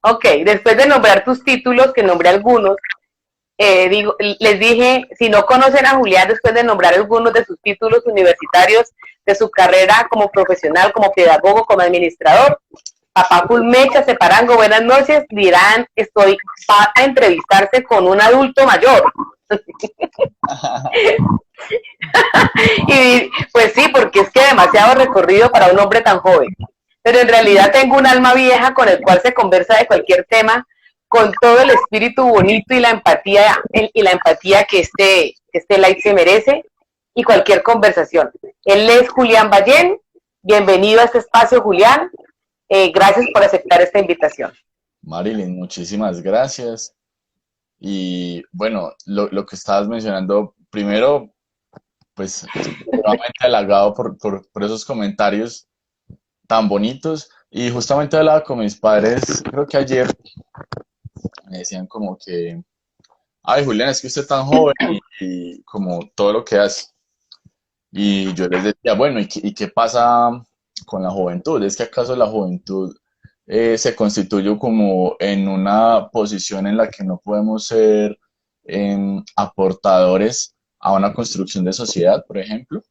Ok, después de nombrar tus títulos, que nombré algunos, les dije, si no conocen a Julián, después de nombrar algunos de sus títulos universitarios, de su carrera como profesional, como pedagogo, como administrador, papá Pulmecha, Separango, buenas noches, dirán, estoy a entrevistarse con un adulto mayor. Y pues sí, porque es que demasiado recorrido para un hombre tan joven. Pero en realidad tengo un alma vieja con el cual se conversa de cualquier tema, con todo el espíritu bonito y la empatía que este like se merece y cualquier conversación. Él es Julián Ballén. Bienvenido a este espacio, Julián. Gracias por aceptar esta invitación. Marilyn, muchísimas gracias. Y bueno, lo que estabas mencionando, primero, pues, nuevamente halagado por esos comentarios tan bonitos. Y justamente hablaba con mis padres, creo que ayer, me decían como que, ay, Julián, es que usted es tan joven y como todo lo que hace. Y yo les decía, bueno, ¿y qué pasa con la juventud? ¿Es que acaso la juventud se constituye como en una posición en la que no podemos ser aportadores a una construcción de sociedad, por ejemplo?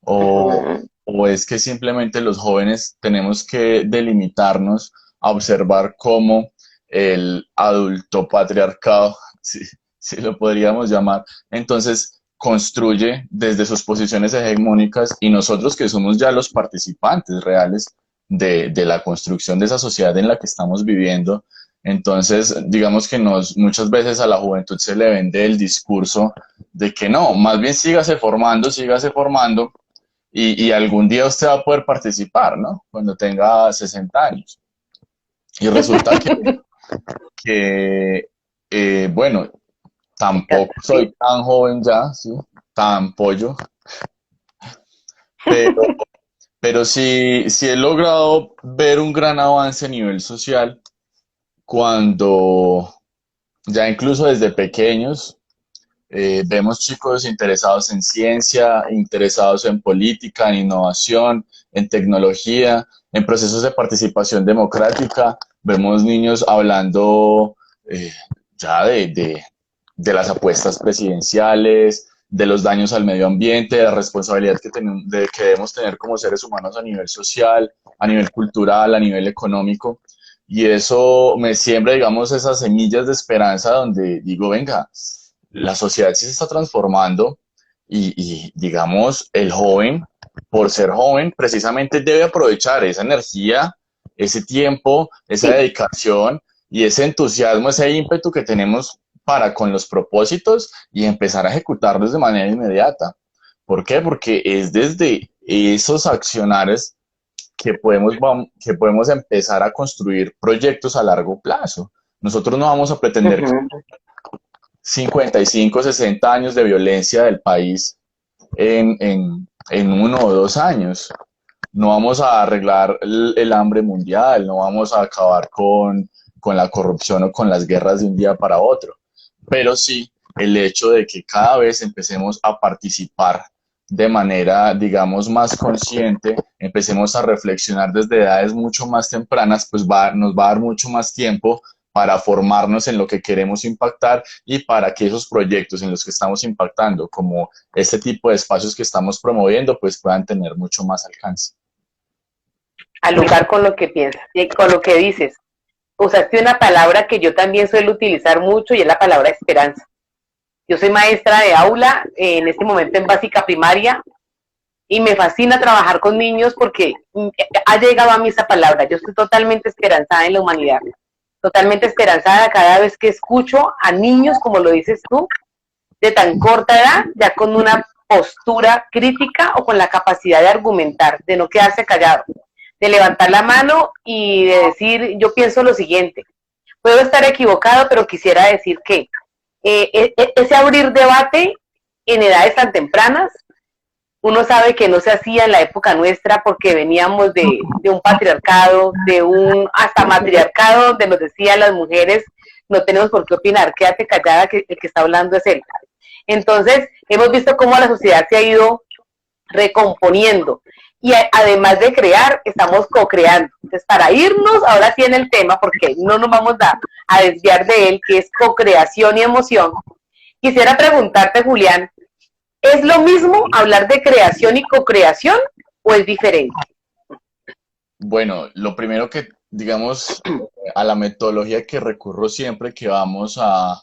¿O, Uh-huh. o es que simplemente los jóvenes tenemos que delimitarnos a observar cómo el adulto patriarcado, si lo podríamos llamar, entonces construye desde sus posiciones hegemónicas y nosotros que somos ya los participantes reales de la construcción de esa sociedad en la que estamos viviendo? Entonces, digamos que muchas veces a la juventud se le vende el discurso de que no, más bien sígase formando y algún día usted va a poder participar, ¿no? Cuando tenga 60 años. Y resulta que bueno, Me tampoco encanta, sí. soy tan joven ya, ¿sí? Tan pollo, pero, pero sí he logrado ver un gran avance a nivel social cuando ya incluso desde pequeños vemos chicos interesados en ciencia, interesados en política, en innovación, en tecnología, en procesos de participación democrática. Vemos niños hablando eh, ya de las apuestas presidenciales, de los daños al medio ambiente, de la responsabilidad que debemos tener como seres humanos a nivel social, a nivel cultural, a nivel económico. Y eso me siembra, digamos, esas semillas de esperanza donde digo, venga, la sociedad sí se está transformando digamos, el joven, por ser joven, precisamente debe aprovechar esa energía, ese tiempo, esa Sí. dedicación y ese entusiasmo, ese ímpetu que tenemos para con los propósitos y empezar a ejecutarlos de manera inmediata. ¿Por qué? Porque es desde esos accionares que podemos empezar a construir proyectos a largo plazo. Nosotros no vamos a pretender Uh-huh. 55, 60 años de violencia del país en 1 o 2 años. No vamos a arreglar el hambre mundial, no vamos a acabar con la corrupción o con las guerras de un día para otro, pero sí el hecho de que cada vez empecemos a participar de manera, digamos, más consciente, empecemos a reflexionar desde edades mucho más tempranas, pues nos va a dar mucho más tiempo para formarnos en lo que queremos impactar y para que esos proyectos en los que estamos impactando, como este tipo de espacios que estamos promoviendo, pues puedan tener mucho más alcance. Al lugar con lo que piensas y con lo que dices. Usaste una palabra que yo también suelo utilizar mucho y es la palabra esperanza. Yo soy maestra de aula en este momento en básica primaria y me fascina trabajar con niños porque ha llegado a mí esa palabra. Yo estoy totalmente esperanzada en la humanidad, totalmente esperanzada cada vez que escucho a niños, como lo dices tú, de tan corta edad, ya con una postura crítica o con la capacidad de argumentar, de no quedarse callado, de levantar la mano y de decir, yo pienso lo siguiente. Puedo estar equivocado, pero quisiera decir que ese abrir debate en edades tan tempranas, uno sabe que no se hacía en la época nuestra porque veníamos de un patriarcado, de un hasta matriarcado, donde nos decían las mujeres, no tenemos por qué opinar, quédate callada que el que está hablando es él. Entonces, hemos visto cómo la sociedad se ha ido recomponiendo. y además de crear, estamos co-creando. Entonces, para irnos ahora sí en el tema, porque no nos vamos a desviar de él, que es co-creación y emoción, quisiera preguntarte, Julián, ¿es lo mismo hablar de creación y co-creación o es diferente? Bueno, lo primero que, digamos, a la metodología que recurro siempre que vamos a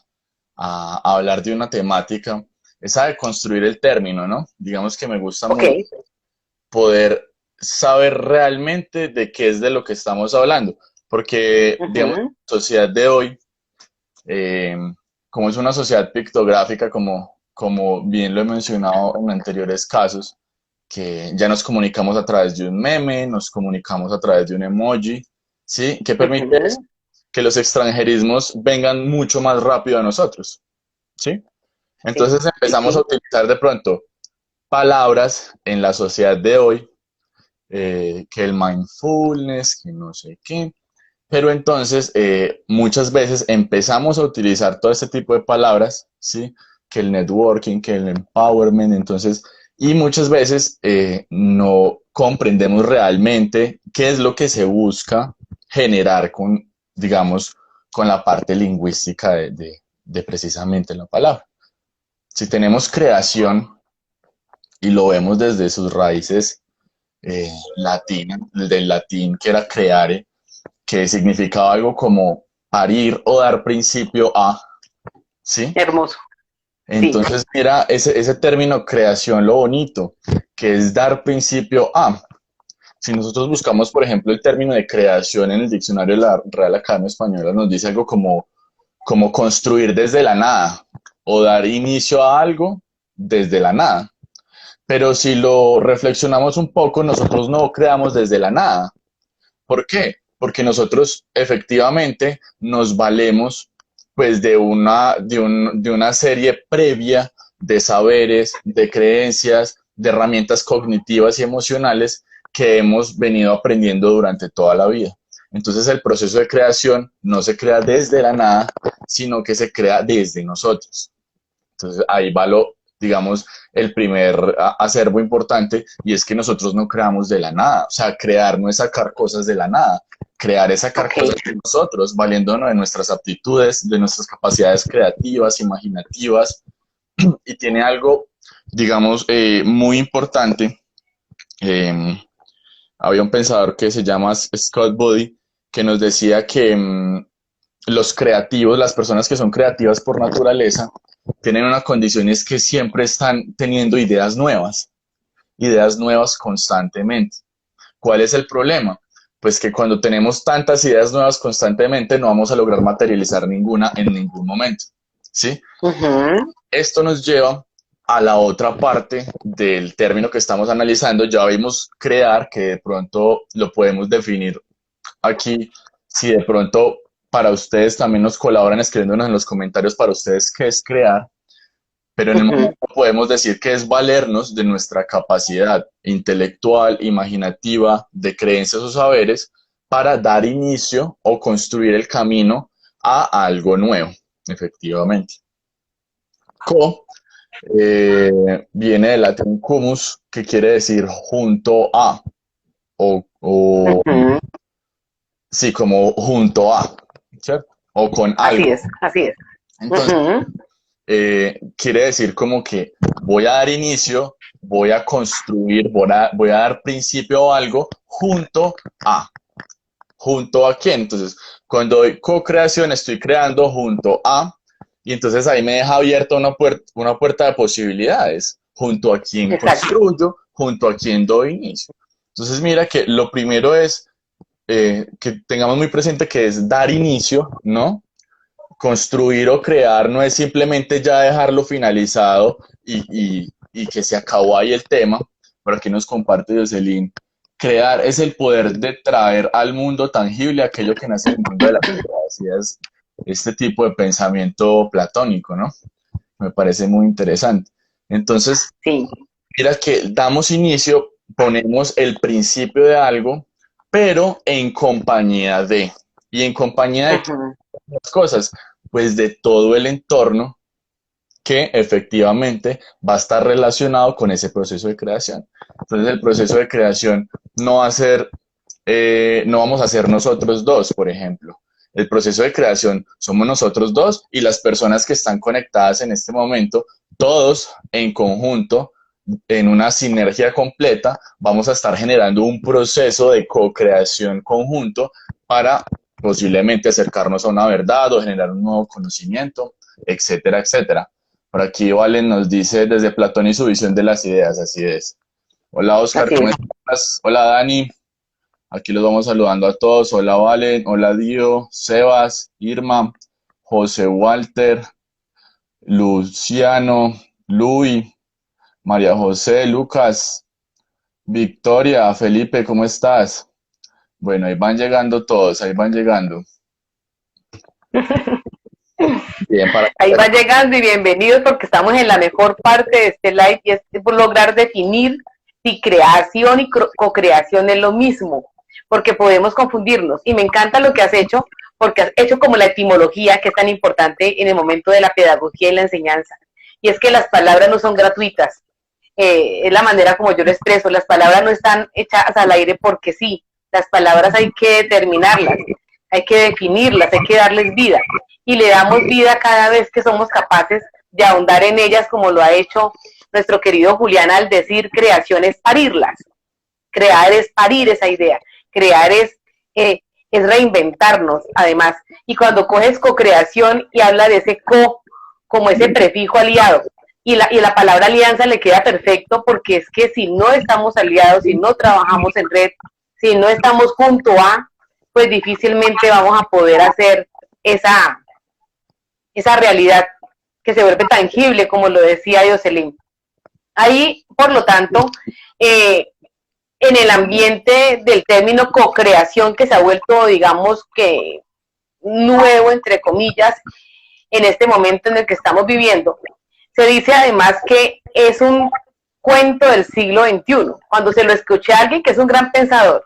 hablar de una temática, es a de construir el término, ¿no? Digamos que me gusta Ok. mucho poder saber realmente de qué es de lo que estamos hablando, porque, digamos, Ujú. la sociedad de hoy, eh, como es una sociedad pictográfica, como bien lo he mencionado en anteriores casos, que ya nos comunicamos a través de un meme, nos comunicamos a través de un emoji, ¿sí? ¿Qué permite eso? Ujú. Que los extranjerismos vengan mucho más rápido a nosotros, ¿sí? Sí, Entonces sí, empezamos a sí. utilizar de pronto palabras en la sociedad de hoy, que el mindfulness, que no sé qué, pero entonces muchas veces empezamos a utilizar todo este tipo de palabras, ¿sí? Que el networking, que el empowerment, entonces, y muchas veces no comprendemos realmente qué es lo que se busca generar con, digamos, con la parte lingüística de precisamente la palabra. Si tenemos creación y lo vemos desde sus raíces latinas, del latín que era creare, que significaba algo como parir o dar principio a, ¿sí? Hermoso. Sí. Entonces, mira, ese término creación, lo bonito, que es dar principio a. Si nosotros buscamos, por ejemplo, el término de creación en el diccionario de la Real Academia Española, nos dice algo como construir desde la nada o dar inicio a algo desde la nada. Pero si lo reflexionamos un poco, nosotros no creamos desde la nada. ¿Por qué? Porque nosotros efectivamente nos valemos pues de una serie previa de saberes, de creencias, de herramientas cognitivas y emocionales que hemos venido aprendiendo durante toda la vida. Entonces el proceso de creación no se crea desde la nada, sino que se crea desde nosotros. Entonces ahí va digamos, el primer acervo importante y es que nosotros no creamos de la nada. O sea, crear no es sacar cosas de la nada. Crear es sacar Ok. cosas de nosotros, valiéndonos de nuestras aptitudes, de nuestras capacidades creativas, imaginativas. Y tiene algo, digamos, muy importante. Eh, Había un pensador que se llama Scott Body que nos decía que los creativos, las personas que son creativas por naturaleza, tienen una condición y es que siempre están teniendo ideas nuevas constantemente. ¿Cuál es el problema? Pues que cuando tenemos tantas ideas nuevas constantemente no vamos a lograr materializar ninguna en ningún momento, ¿sí? Ujú. Esto nos lleva a la otra parte del término que estamos analizando. Ya vimos crear, que de pronto lo podemos definir aquí, si de pronto para ustedes también nos colaboran escribiéndonos en los comentarios para ustedes qué es crear, pero en el Ujú. momento podemos decir que es valernos de nuestra capacidad intelectual, imaginativa, de creencias o saberes para dar inicio o construir el camino a algo nuevo, efectivamente. Co viene del latín cumus, que quiere decir junto a, o Ujú. sí, como junto a, ¿cierto? O con Así algo. es, así es. Entonces, Ujú. quiere decir como que voy a dar inicio, voy a construir, voy a dar principio a algo junto a. ¿Junto a quién? Entonces, cuando doy co-creación, estoy creando junto a, y entonces ahí me deja abierta una puerta de posibilidades, junto a quién Exacto. construyo, junto a quién doy inicio. Entonces, mira que lo primero es que tengamos muy presente que es dar inicio, ¿no? Construir o crear no es simplemente ya dejarlo finalizado y que se acabó ahí el tema. Por aquí nos comparte Jocelyn. Crear es el poder de traer al mundo tangible aquello que nace en el mundo de la fantasía. Es este tipo de pensamiento platónico, ¿no? Me parece muy interesante. Entonces, Sí. mira que damos inicio, ponemos el principio de algo, pero en compañía de. ¿Y en compañía de qué Ujú. cosas? Pues de todo el entorno que efectivamente va a estar relacionado con ese proceso de creación. Entonces el proceso de creación no va a ser, no vamos a ser nosotros dos, por ejemplo. El proceso de creación somos nosotros dos y las personas que están conectadas en este momento, todos en conjunto, en una sinergia completa, vamos a estar generando un proceso de co-creación conjunto para posiblemente acercarnos a una verdad o generar un nuevo conocimiento, etcétera, etcétera. Por aquí Valen nos dice desde Platón y su visión de las ideas, así es. Hola Oscar, Así ¿cómo es. estás? Hola Dani, aquí los vamos saludando a todos. Hola Valen, hola Dio, Sebas, Irma, José Walter, Luciano, Luis, María José, Lucas, Victoria, Felipe, ¿cómo estás? Bueno, ahí van llegando todos, ahí van llegando. Bien, para Ahí va llegando y bienvenidos porque estamos en la mejor parte de este live y es lograr definir si creación y co-creación es lo mismo, porque podemos confundirnos. Y me encanta lo que has hecho, porque has hecho como la etimología que es tan importante en el momento de la pedagogía y la enseñanza. Y es que las palabras no son gratuitas. Es la manera como yo lo expreso. Las palabras no están echadas al aire porque sí. Las palabras hay que determinarlas, hay que definirlas, hay que darles vida. Y le damos vida cada vez que somos capaces de ahondar en ellas, como lo ha hecho nuestro querido Julián al decir creación es parirlas. Crear es parir esa idea. Crear es reinventarnos, además. Y cuando coges co-creación y habla de ese co como ese prefijo aliado, y la palabra alianza le queda perfecto porque es que si no estamos aliados, si no trabajamos en red, si no estamos junto a, pues difícilmente vamos a poder hacer esa realidad que se vuelve tangible, como lo decía Jocelyn. Ahí, por lo tanto, en el ambiente del término co-creación que se ha vuelto, digamos que nuevo, entre comillas, en este momento en el que estamos viviendo, se dice además que es un cuento del siglo XXI. Cuando se lo escuché a alguien que es un gran pensador,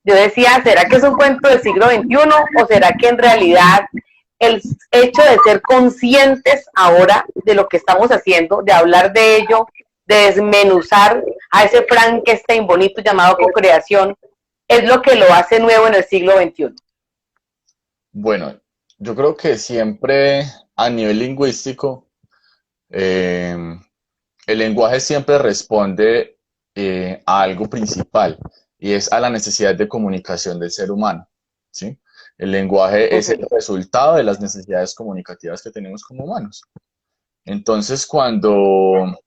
yo decía, ¿será que es un cuento del siglo XXI o será que en realidad el hecho de ser conscientes ahora de lo que estamos haciendo, de hablar de ello, de desmenuzar a ese Frankenstein bonito llamado co-creación, es lo que lo hace nuevo en el siglo XXI? Bueno, yo creo que siempre a nivel lingüístico, eh, el lenguaje siempre responde a algo principal y es a la necesidad de comunicación del ser humano, ¿sí? El lenguaje es el resultado de las necesidades comunicativas que tenemos como humanos. Entonces, cuando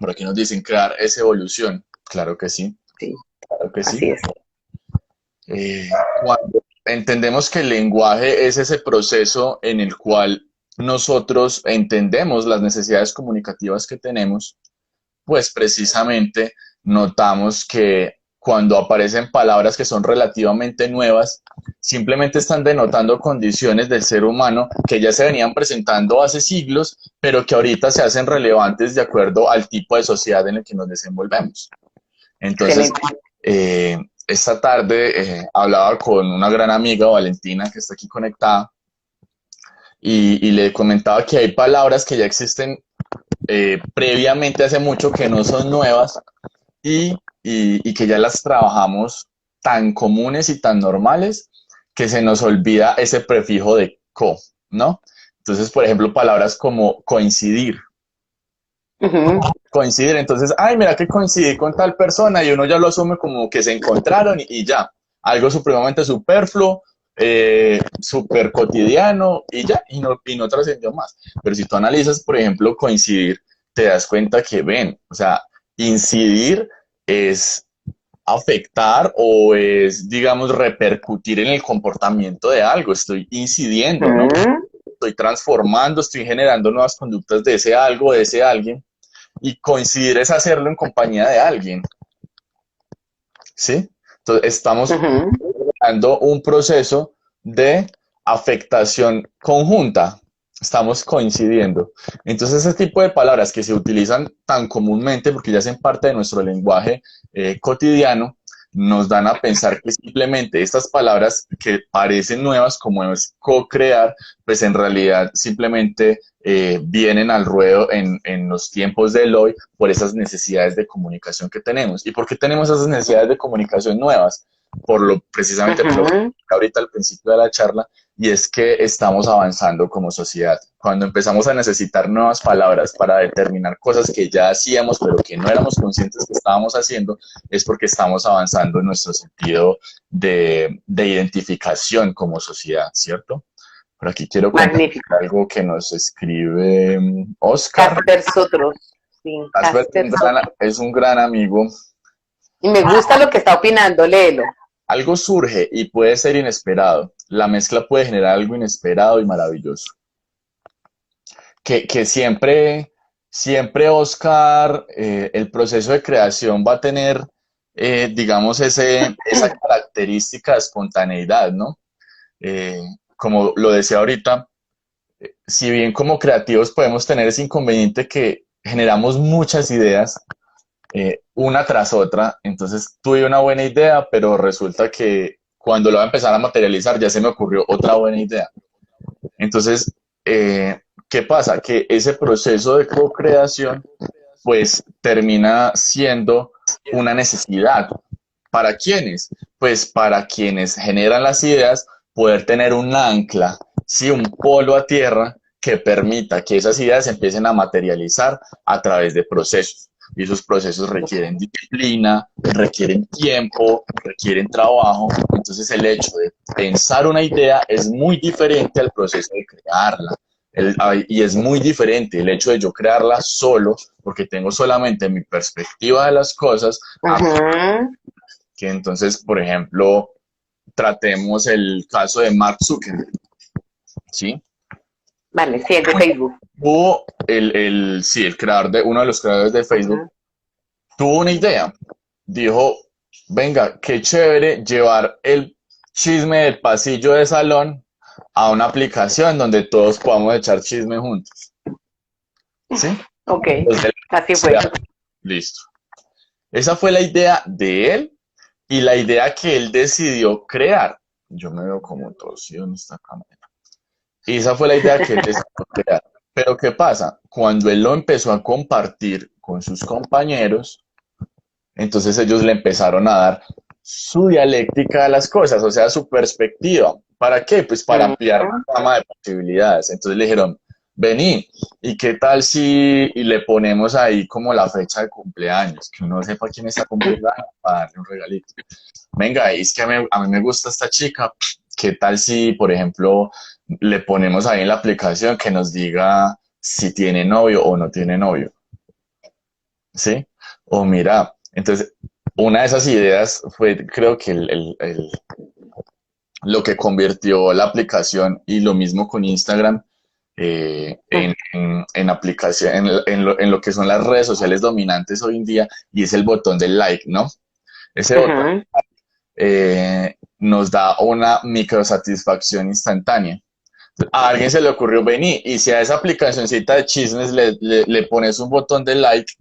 por aquí nos dicen crear es evolución, claro que sí, Sí, claro que así sí. es. Cuando entendemos que el lenguaje es ese proceso en el cual nosotros entendemos las necesidades comunicativas que tenemos, pues precisamente notamos que cuando aparecen palabras que son relativamente nuevas, simplemente están denotando condiciones del ser humano que ya se venían presentando hace siglos, pero que ahorita se hacen relevantes de acuerdo al tipo de sociedad en el que nos desenvolvemos. Entonces, Excelente. esta tarde hablaba con una gran amiga, Valentina, que está aquí conectada, y le comentaba que hay palabras que ya existen previamente hace mucho que no son nuevas y que ya las trabajamos tan comunes y tan normales que se nos olvida ese prefijo de co, ¿no? Entonces, por ejemplo, palabras como coincidir. Coincidir, entonces, ay, mira que coincidí con tal persona y uno ya lo asume como que se encontraron y ya, algo supremamente superfluo, súper cotidiano y ya, y no trascendió más. Pero si tú analizas, por ejemplo, coincidir, te das cuenta que ven, o sea, incidir es afectar o es, digamos, repercutir en el comportamiento de algo, estoy incidiendo, ¿no? Estoy transformando, estoy generando nuevas conductas de ese algo, de ese alguien, y coincidir es hacerlo en compañía de alguien, ¿sí? Entonces, estamos dando un proceso de afectación conjunta, estamos coincidiendo. Entonces, ese tipo de palabras que se utilizan tan comúnmente, porque ya hacen parte de nuestro lenguaje cotidiano, nos dan a pensar que simplemente estas palabras que parecen nuevas, como es co-crear, pues en realidad simplemente vienen al ruedo en los tiempos del hoy por esas necesidades de comunicación que tenemos. ¿Y por qué tenemos esas necesidades de comunicación nuevas? Precisamente por lo que Ujú. ahorita al principio de la charla, y es que estamos avanzando como sociedad. Cuando empezamos a necesitar nuevas palabras para determinar cosas que ya hacíamos, pero que no éramos conscientes que estábamos haciendo, es porque estamos avanzando en nuestro sentido de identificación como sociedad, ¿cierto? Por aquí quiero compartir Magnífico. algo que nos escribe Oscar. Casper Sotros. Sí, Casper Casper Sotros. es un gran amigo. Y me gusta lo que está opinando, léelo. Algo surge y puede ser inesperado. La mezcla puede generar algo inesperado y maravilloso. Que siempre Oscar, el proceso de creación va a tener, digamos, esa característica de espontaneidad, ¿no? Como lo decía ahorita, si bien como creativos podemos tener ese inconveniente que generamos muchas ideas, una tras otra, entonces tuve una buena idea, pero resulta que cuando lo voy a empezar a materializar ya se me ocurrió otra buena idea. Entonces, ¿qué pasa? Que ese proceso de co-creación pues termina siendo una necesidad. ¿Para quiénes? Pues para quienes generan las ideas, poder tener un ancla, sí, un polo a tierra que permita que esas ideas empiecen a materializar a través de procesos. Y esos procesos requieren disciplina, requieren tiempo, requieren trabajo. Entonces el hecho de pensar una idea es muy diferente al proceso de crearla. Y es muy diferente el hecho de yo crearla solo, porque tengo solamente mi perspectiva de las cosas, Ujú. que entonces, por ejemplo, tratemos el caso de Mark Zuckerberg, ¿sí? Vale, sí, es de Facebook. Hubo sí, uno de los creadores de Facebook, Ujú. tuvo una idea. Dijo, venga, qué chévere llevar el chisme del pasillo de salón a una aplicación donde todos podamos echar chisme juntos. ¿Sí? Ok, Desde la así fue. universidad. Listo. Esa fue la idea de él y la idea que él decidió crear. Yo me veo como torcido en esta cámara. Y esa fue la idea que él decidió crear. Pero ¿qué pasa? Cuando él lo empezó a compartir con sus compañeros, entonces ellos le empezaron a dar su dialéctica de las cosas, o sea, su perspectiva. ¿Para qué? Pues para ampliar Ujú. la gama de posibilidades. Entonces le dijeron, vení, ¿y qué tal si y le ponemos ahí como la fecha de cumpleaños? Que uno sepa quién está cumpliendo años para darle un regalito. Venga, es que a mí me gusta esta chica, ¿qué tal si, por ejemplo, le ponemos ahí en la aplicación que nos diga si tiene novio o no tiene novio? ¿Sí? O mira, entonces, una de esas ideas fue, creo que lo que convirtió la aplicación y lo mismo con Instagram en aplicación, en lo que son las redes sociales dominantes hoy en día, y es el botón del like, ¿no? Ese botón Ujú. nos da una microsatisfacción instantánea. A alguien se le ocurrió venir y si a esa aplicacioncita de chismes le pones un botón de like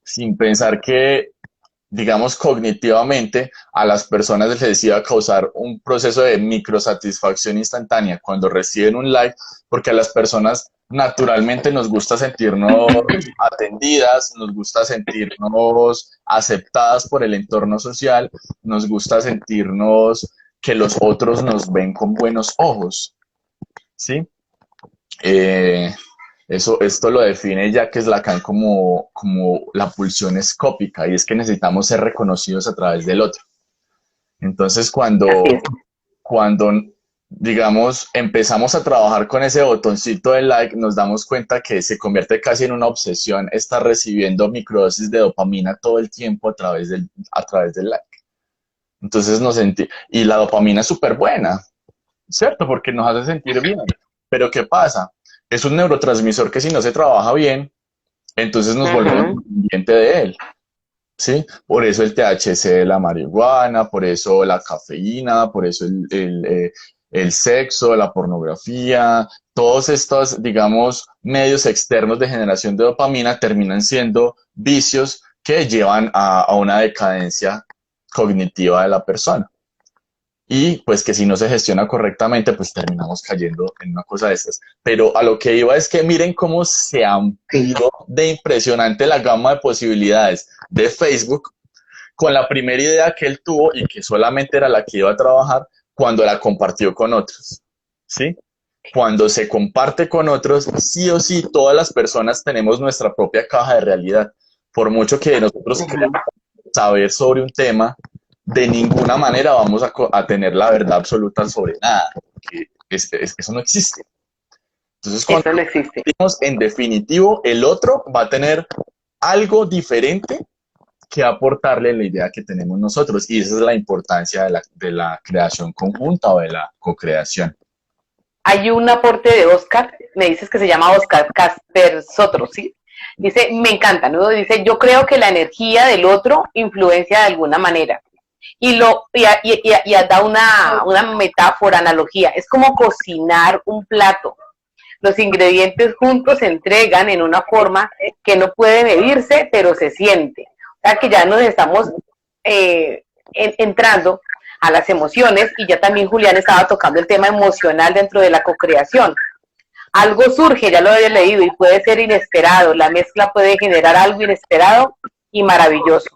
sin pensar que, digamos, cognitivamente a las personas les iba a causar un proceso de microsatisfacción instantánea cuando reciben un like, porque a las personas naturalmente nos gusta sentirnos atendidas, nos gusta sentirnos aceptadas por el entorno social, nos gusta sentirnos que los otros nos ven con buenos ojos, ¿sí? Eh, esto lo define Jacques Lacan como la pulsión escópica, y es que necesitamos ser reconocidos a través del otro. Entonces, Así es. cuando digamos, empezamos a trabajar con ese botoncito de like, nos damos cuenta que se convierte casi en una obsesión estar recibiendo microdosis de dopamina todo el tiempo a través del like. Entonces y la dopamina es súper buena, ¿cierto? Porque nos hace sentir bien. Pero ¿qué pasa? Es un neurotransmisor que si no se trabaja bien, entonces nos volvemos Ujú. dependientes de él, ¿sí? Por eso el THC de la marihuana, por eso la cafeína, por eso el sexo, la pornografía, todos estos, digamos, medios externos de generación de dopamina terminan siendo vicios que llevan a una decadencia cognitiva de la persona. Y pues que si no se gestiona correctamente, pues terminamos cayendo en una cosa de estas. Pero a lo que iba es que miren cómo se amplió de impresionante la gama de posibilidades de Facebook con la primera idea que él tuvo y que solamente era la que iba a trabajar cuando la compartió con otros, ¿sí? Cuando se comparte con otros, sí o sí, todas las personas tenemos nuestra propia caja de realidad. Por mucho que nosotros queramos saber sobre un tema, de ninguna manera vamos a tener la verdad absoluta sobre nada, porque eso no existe. Entonces, cuando Eso no existe. decimos en definitivo, el otro va a tener algo diferente que aportarle la idea que tenemos nosotros, y esa es la importancia de la creación conjunta o de la co-creación. Hay un aporte de Oscar, me dices que se llama Oscar Casper Sotro, ¿sí? Dice, me encanta, ¿no? Dice, yo creo que la energía del otro influencia de alguna manera. Y da una metáfora, analogía. Es como cocinar un plato. Los ingredientes juntos se entregan en una forma que no puede medirse, pero se siente. O sea que ya nos estamos entrando a las emociones, y ya también Julián estaba tocando el tema emocional dentro de la cocreación. Algo surge, ya lo había leído, y puede ser inesperado. La mezcla puede generar algo inesperado y maravilloso.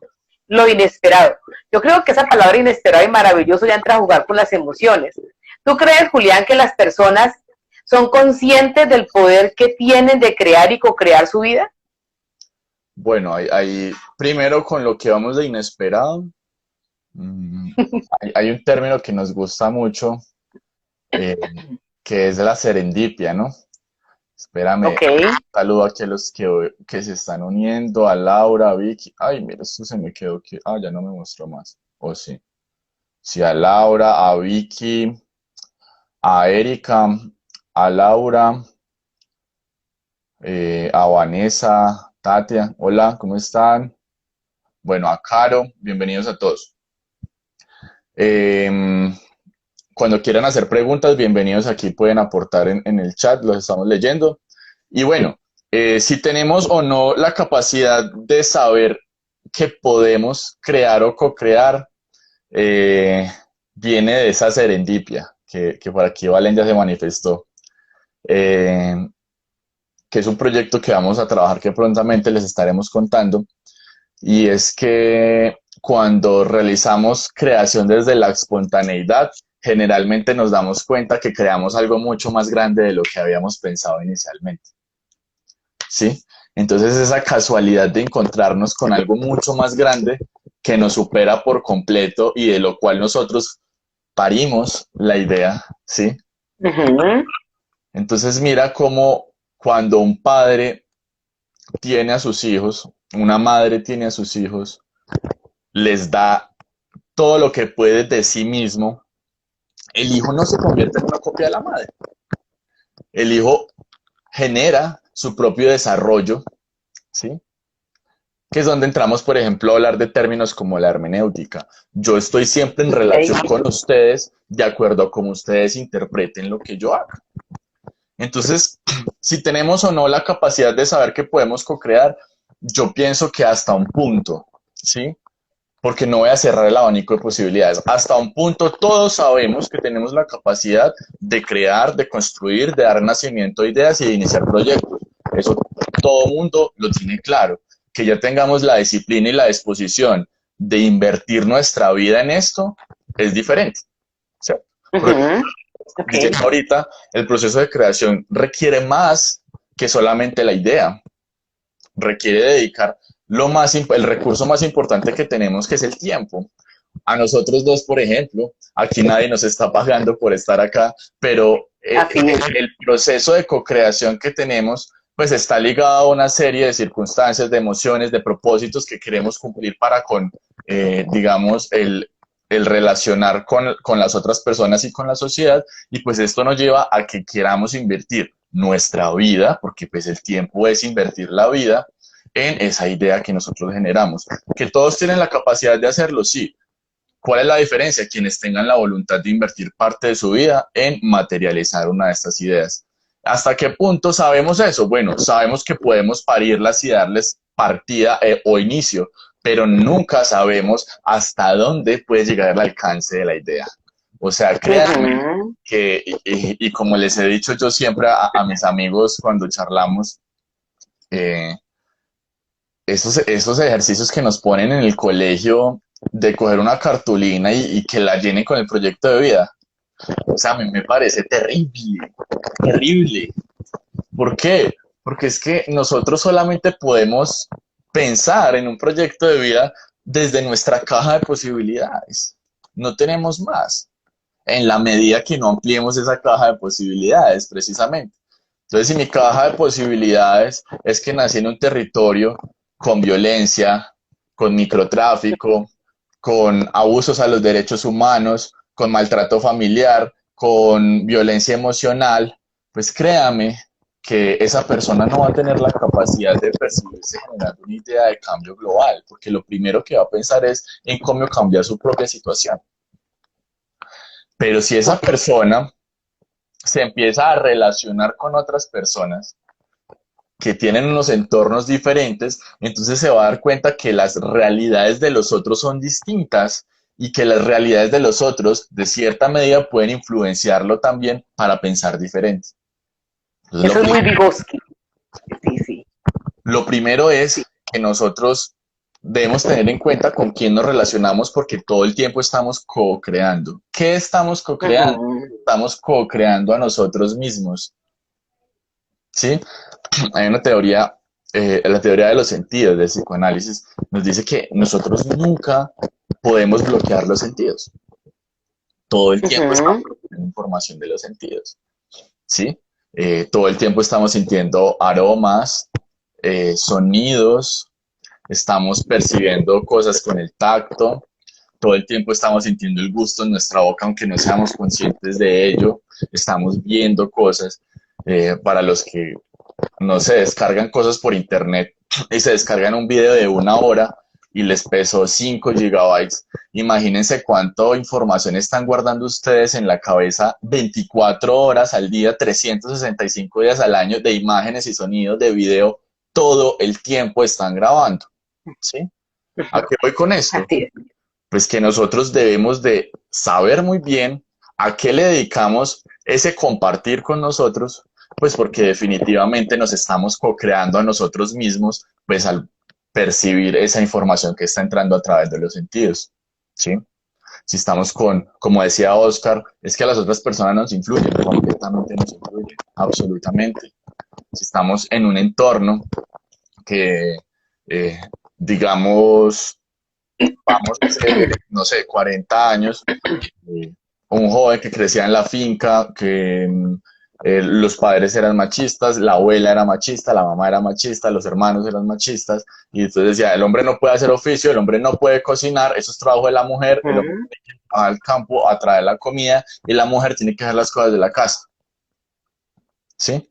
Lo inesperado. Yo creo que esa palabra inesperado y maravilloso ya entra a jugar con las emociones. ¿Tú crees, Julián, que las personas son conscientes del poder que tienen de crear y co-crear su vida? Bueno, primero con lo que vamos de inesperado, hay un término que nos gusta mucho, que es la serendipia, ¿no? Espérame, Okay. saludo aquí a los que se están uniendo, a Laura, a Vicky. Ay, mira, esto se me quedó aquí. Ah, ya no me mostró más. ¿O sí? Sí, a Laura, a Vicky, a Erika, a Laura, a Vanessa, Tatia. Hola, ¿cómo están? Bueno, a Caro, bienvenidos a todos. Cuando quieran hacer preguntas, bienvenidos aquí, pueden aportar en el chat, los estamos leyendo. Y bueno, si tenemos o no la capacidad de saber que podemos crear o co-crear, viene de esa serendipia que por aquí Valen ya se manifestó, que es un proyecto que vamos a trabajar que prontamente les estaremos contando, y es que cuando realizamos creación desde la espontaneidad, generalmente nos damos cuenta que creamos algo mucho más grande de lo que habíamos pensado inicialmente. ¿Sí? Entonces esa casualidad de encontrarnos con algo mucho más grande que nos supera por completo y de lo cual nosotros parimos la idea, ¿sí? Uh-huh. Entonces mira cómo cuando un padre tiene a sus hijos, una madre tiene a sus hijos, les da todo lo que puede de sí mismo, el hijo no se convierte en una copia de la madre. El hijo genera su propio desarrollo, ¿sí? Que es donde entramos, por ejemplo, a hablar de términos como la hermenéutica. Yo estoy siempre en relación con ustedes de acuerdo a cómo ustedes interpreten lo que yo hago. Entonces, si tenemos o no la capacidad de saber que podemos co-crear, yo pienso que hasta un punto, ¿sí? Porque no voy a cerrar el abanico de posibilidades. Hasta un punto todos sabemos que tenemos la capacidad de crear, de construir, de dar nacimiento a ideas y de iniciar proyectos. Eso todo mundo lo tiene claro. Que ya tengamos la disciplina y la disposición de invertir nuestra vida en esto es diferente, ¿cierto? Uh-huh. Okay. Ahorita el proceso de creación requiere más que solamente la idea. Requiere dedicar el recurso más importante que tenemos, que es el tiempo. A nosotros dos, por ejemplo, aquí nadie nos está pagando por estar acá, pero el proceso de co-creación que tenemos pues está ligado a una serie de circunstancias, de emociones, de propósitos que queremos cumplir para con, digamos, el relacionar con las otras personas y con la sociedad, y pues esto nos lleva a que queramos invertir nuestra vida, porque pues el tiempo es invertir la vida, en esa idea que nosotros generamos. Que todos tienen la capacidad de hacerlo, sí. ¿Cuál es la diferencia? Quienes tengan la voluntad de invertir parte de su vida en materializar una de estas ideas. ¿Hasta qué punto sabemos eso? Bueno, sabemos que podemos parirlas y darles partida o inicio pero nunca sabemos hasta dónde puede llegar el alcance de la idea. O sea, créanme Ujú. que, y como les he dicho yo siempre a mis amigos cuando charlamos, eh, esos ejercicios que nos ponen en el colegio de coger una cartulina y que la llenen con el proyecto de vida, o sea, a mí me parece terrible, terrible. ¿Por qué? Porque es que nosotros solamente podemos pensar en un proyecto de vida desde nuestra caja de posibilidades. No tenemos más. En la medida que no ampliemos esa caja de posibilidades, precisamente. Entonces, si mi caja de posibilidades es que nací en un territorio con violencia, con microtráfico, con abusos a los derechos humanos, con maltrato familiar, con violencia emocional, pues créame que esa persona no va a tener la capacidad de percibirse generando una idea de cambio global, porque lo primero que va a pensar es en cómo cambiar su propia situación. Pero si esa Ok. persona se empieza a relacionar con otras personas que tienen unos entornos diferentes, entonces se va a dar cuenta que las realidades de los otros son distintas y que las realidades de los otros, de cierta medida, pueden influenciarlo también para pensar diferente. Entonces, Eso es muy Vygotsky. Sí, sí, lo primero sí. es que nosotros debemos tener en cuenta con quién nos relacionamos porque todo el tiempo estamos co-creando. ¿Qué estamos co-creando? Ujú. Estamos co-creando a nosotros mismos, ¿sí? Hay una teoría, la teoría de los sentidos del psicoanálisis, nos dice que nosotros nunca podemos bloquear los sentidos. Todo el tiempo estamos Ujú. recibiendo información de los sentidos, ¿sí? Todo el tiempo estamos sintiendo aromas, sonidos, estamos percibiendo cosas con el tacto, todo el tiempo estamos sintiendo el gusto en nuestra boca, aunque no seamos conscientes de ello, estamos viendo cosas. Para los que no se descargan cosas por internet y se descargan un video de 1 hora y les pesó 5 gigabytes. Imagínense cuánta información están guardando ustedes en la cabeza 24 horas al día, 365 días al año de imágenes y sonidos de video, todo el tiempo están grabando. ¿Sí? ¿A qué voy con esto? Así es. Pues que nosotros debemos de saber muy bien a qué le dedicamos ese compartir con nosotros, pues porque definitivamente nos estamos co-creando a nosotros mismos, pues al percibir esa información que está entrando a través de los sentidos, ¿sí? Si estamos con, como decía Oscar, es que a las otras personas nos influyen, completamente nos influyen, absolutamente. Si estamos en un entorno que, eh, digamos, vamos a hacer, no sé, 40 años, eh, un joven que crecía en la finca, que los padres eran machistas, la abuela era machista, la mamá era machista, los hermanos eran machistas, y entonces decía, el hombre no puede hacer oficio, el hombre no puede cocinar, eso es trabajo de la mujer, el hombre Ujú. tiene que ir al campo a traer la comida y la mujer tiene que hacer las cosas de la casa, ¿sí?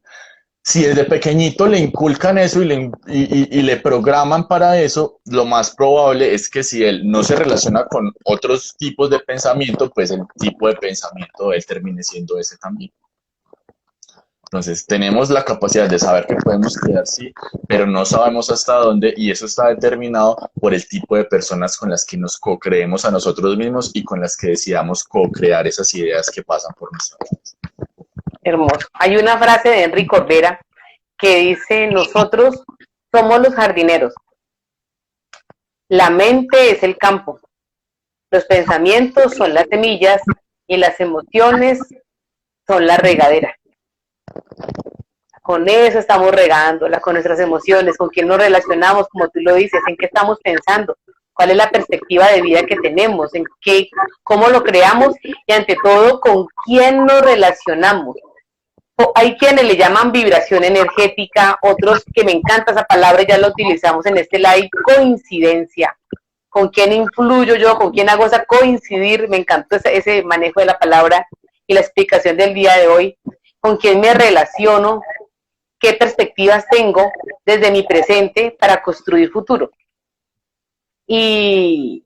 Si desde pequeñito le inculcan eso y le programan para eso, lo más probable es que si él no se relaciona con otros tipos de pensamiento, pues el tipo de pensamiento de él termine siendo ese también. Entonces, tenemos la capacidad de saber que podemos crear, sí, pero no sabemos hasta dónde y eso está determinado por el tipo de personas con las que nos co-creemos a nosotros mismos y con las que decidamos co-crear esas ideas que pasan por nuestra vida. Hermoso. Hay una frase de Henry Cordera que dice, nosotros somos los jardineros, la mente es el campo, los pensamientos son las semillas y las emociones son la regadera. Con eso estamos regándola, con nuestras emociones, con quién nos relacionamos, como tú lo dices, en qué estamos pensando, cuál es la perspectiva de vida que tenemos, en qué, cómo lo creamos y ante todo con quién nos relacionamos. Hay quienes le llaman vibración energética, otros que me encanta esa palabra, ya la utilizamos en este live, coincidencia. ¿Con quién influyo yo? ¿Con quién hago esa coincidir? Me encantó ese manejo de la palabra y la explicación del día de hoy. ¿Con quién me relaciono? ¿Qué perspectivas tengo desde mi presente para construir futuro? Y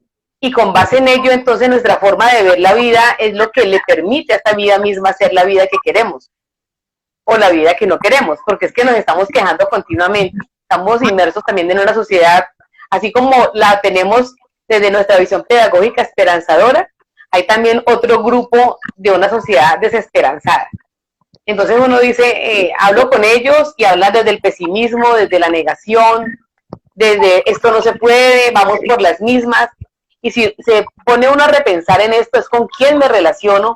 con base en ello, entonces, nuestra forma de ver la vida es lo que le permite a esta vida misma ser la vida que queremos o la vida que no queremos, porque es que nos estamos quejando continuamente. Estamos inmersos también en una sociedad así como la tenemos desde nuestra visión pedagógica esperanzadora, hay también otro grupo de una sociedad desesperanzada. Entonces uno dice, hablo con ellos y habla desde el pesimismo, desde la negación, desde esto no se puede, vamos por las mismas. Y si se pone uno a repensar en esto, es con quién me relaciono.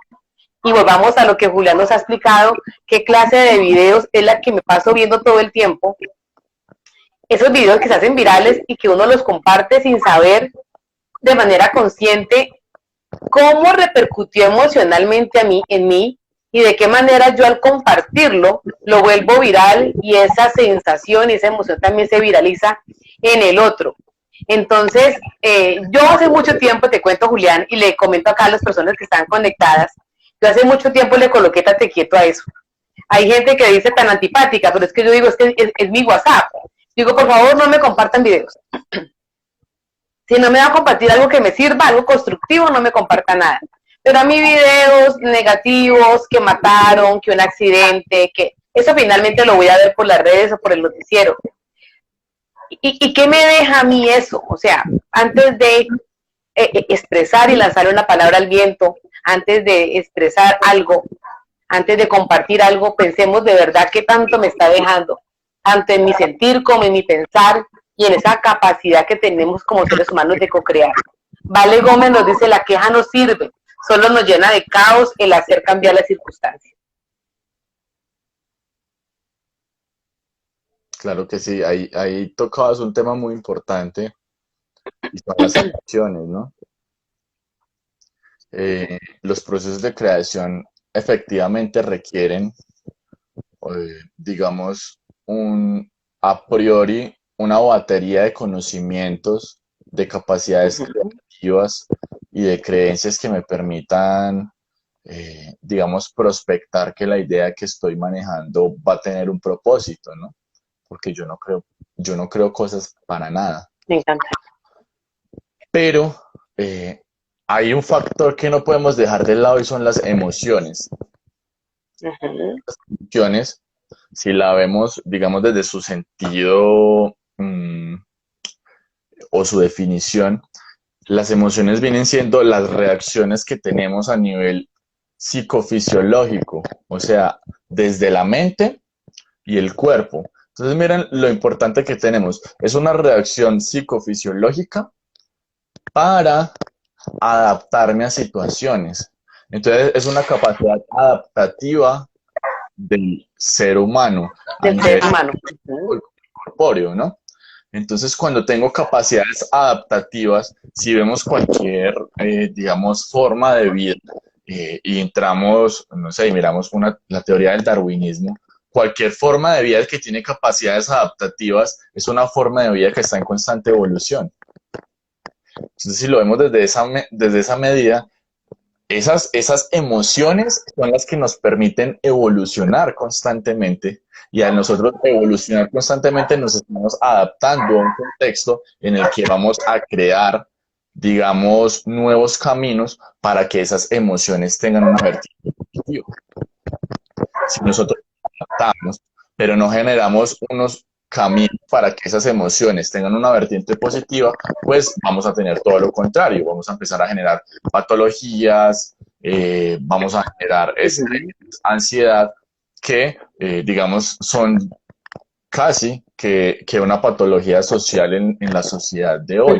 Y volvamos a lo que Julián nos ha explicado, qué clase de videos es la que me paso viendo todo el tiempo. Esos videos que se hacen virales y que uno los comparte sin saber de manera consciente cómo repercutió emocionalmente en mí y de qué manera yo al compartirlo lo vuelvo viral y esa sensación y esa emoción también se viraliza en el otro. Entonces, yo hace mucho tiempo, te cuento Julián, y le comento acá a las personas que están conectadas, yo hace mucho tiempo le coloqué tate quieto a eso. Hay gente que dice tan antipática, pero es que yo digo, es que es mi WhatsApp. Digo, por favor, no me compartan videos. Si no me va a compartir algo que me sirva, algo constructivo, no me comparta nada. Pero a mí videos negativos, que mataron, que un accidente, que eso finalmente lo voy a ver por las redes o por el noticiero. ¿Y qué me deja a mí eso? O sea, antes de expresar y lanzar una palabra al viento, antes de expresar algo, antes de compartir algo, pensemos de verdad qué tanto me está dejando, tanto en mi sentir como en mi pensar y en esa capacidad que tenemos como seres humanos de co-crear. Vale Gómez nos dice, la queja no sirve, solo nos llena de caos el hacer cambiar las circunstancias. Claro que sí, ahí tocabas un tema muy importante y son las emociones, ¿no? Los procesos de creación efectivamente requieren, digamos, a priori una batería de conocimientos, de capacidades creativas y de creencias que me permitan, digamos, prospectar que la idea que estoy manejando va a tener un propósito, ¿no? Porque yo no creo cosas para nada. Me encanta. Pero hay un factor que no podemos dejar de lado y son las emociones. Las emociones, si la vemos, digamos, desde su sentido o su definición, las emociones vienen siendo las reacciones que tenemos a nivel psicofisiológico, o sea, desde la mente y el cuerpo. Entonces, miren lo importante que tenemos. Es una reacción psicofisiológica para adaptarme a situaciones. Entonces, es una capacidad adaptativa del ser humano. Del ser humano. Corpóreo, ¿no? Entonces, cuando tengo capacidades adaptativas, si vemos cualquier, digamos, forma de vida y entramos, no sé, y miramos la teoría del darwinismo, cualquier forma de vida que tiene capacidades adaptativas es una forma de vida que está en constante evolución. Entonces, si lo vemos desde esa medida, esas emociones son las que nos permiten evolucionar constantemente y al nosotros evolucionar constantemente nos estamos adaptando a un contexto en el que vamos a crear, digamos, nuevos caminos para que esas emociones tengan una vertiente positiva. Si nosotros nos adaptamos, pero no generamos unos caminos para que esas emociones tengan una vertiente positiva, pues vamos a tener todo lo contrario, vamos a empezar a generar patologías, vamos a generar ansiedad, que digamos son casi que una patología social en la sociedad de hoy.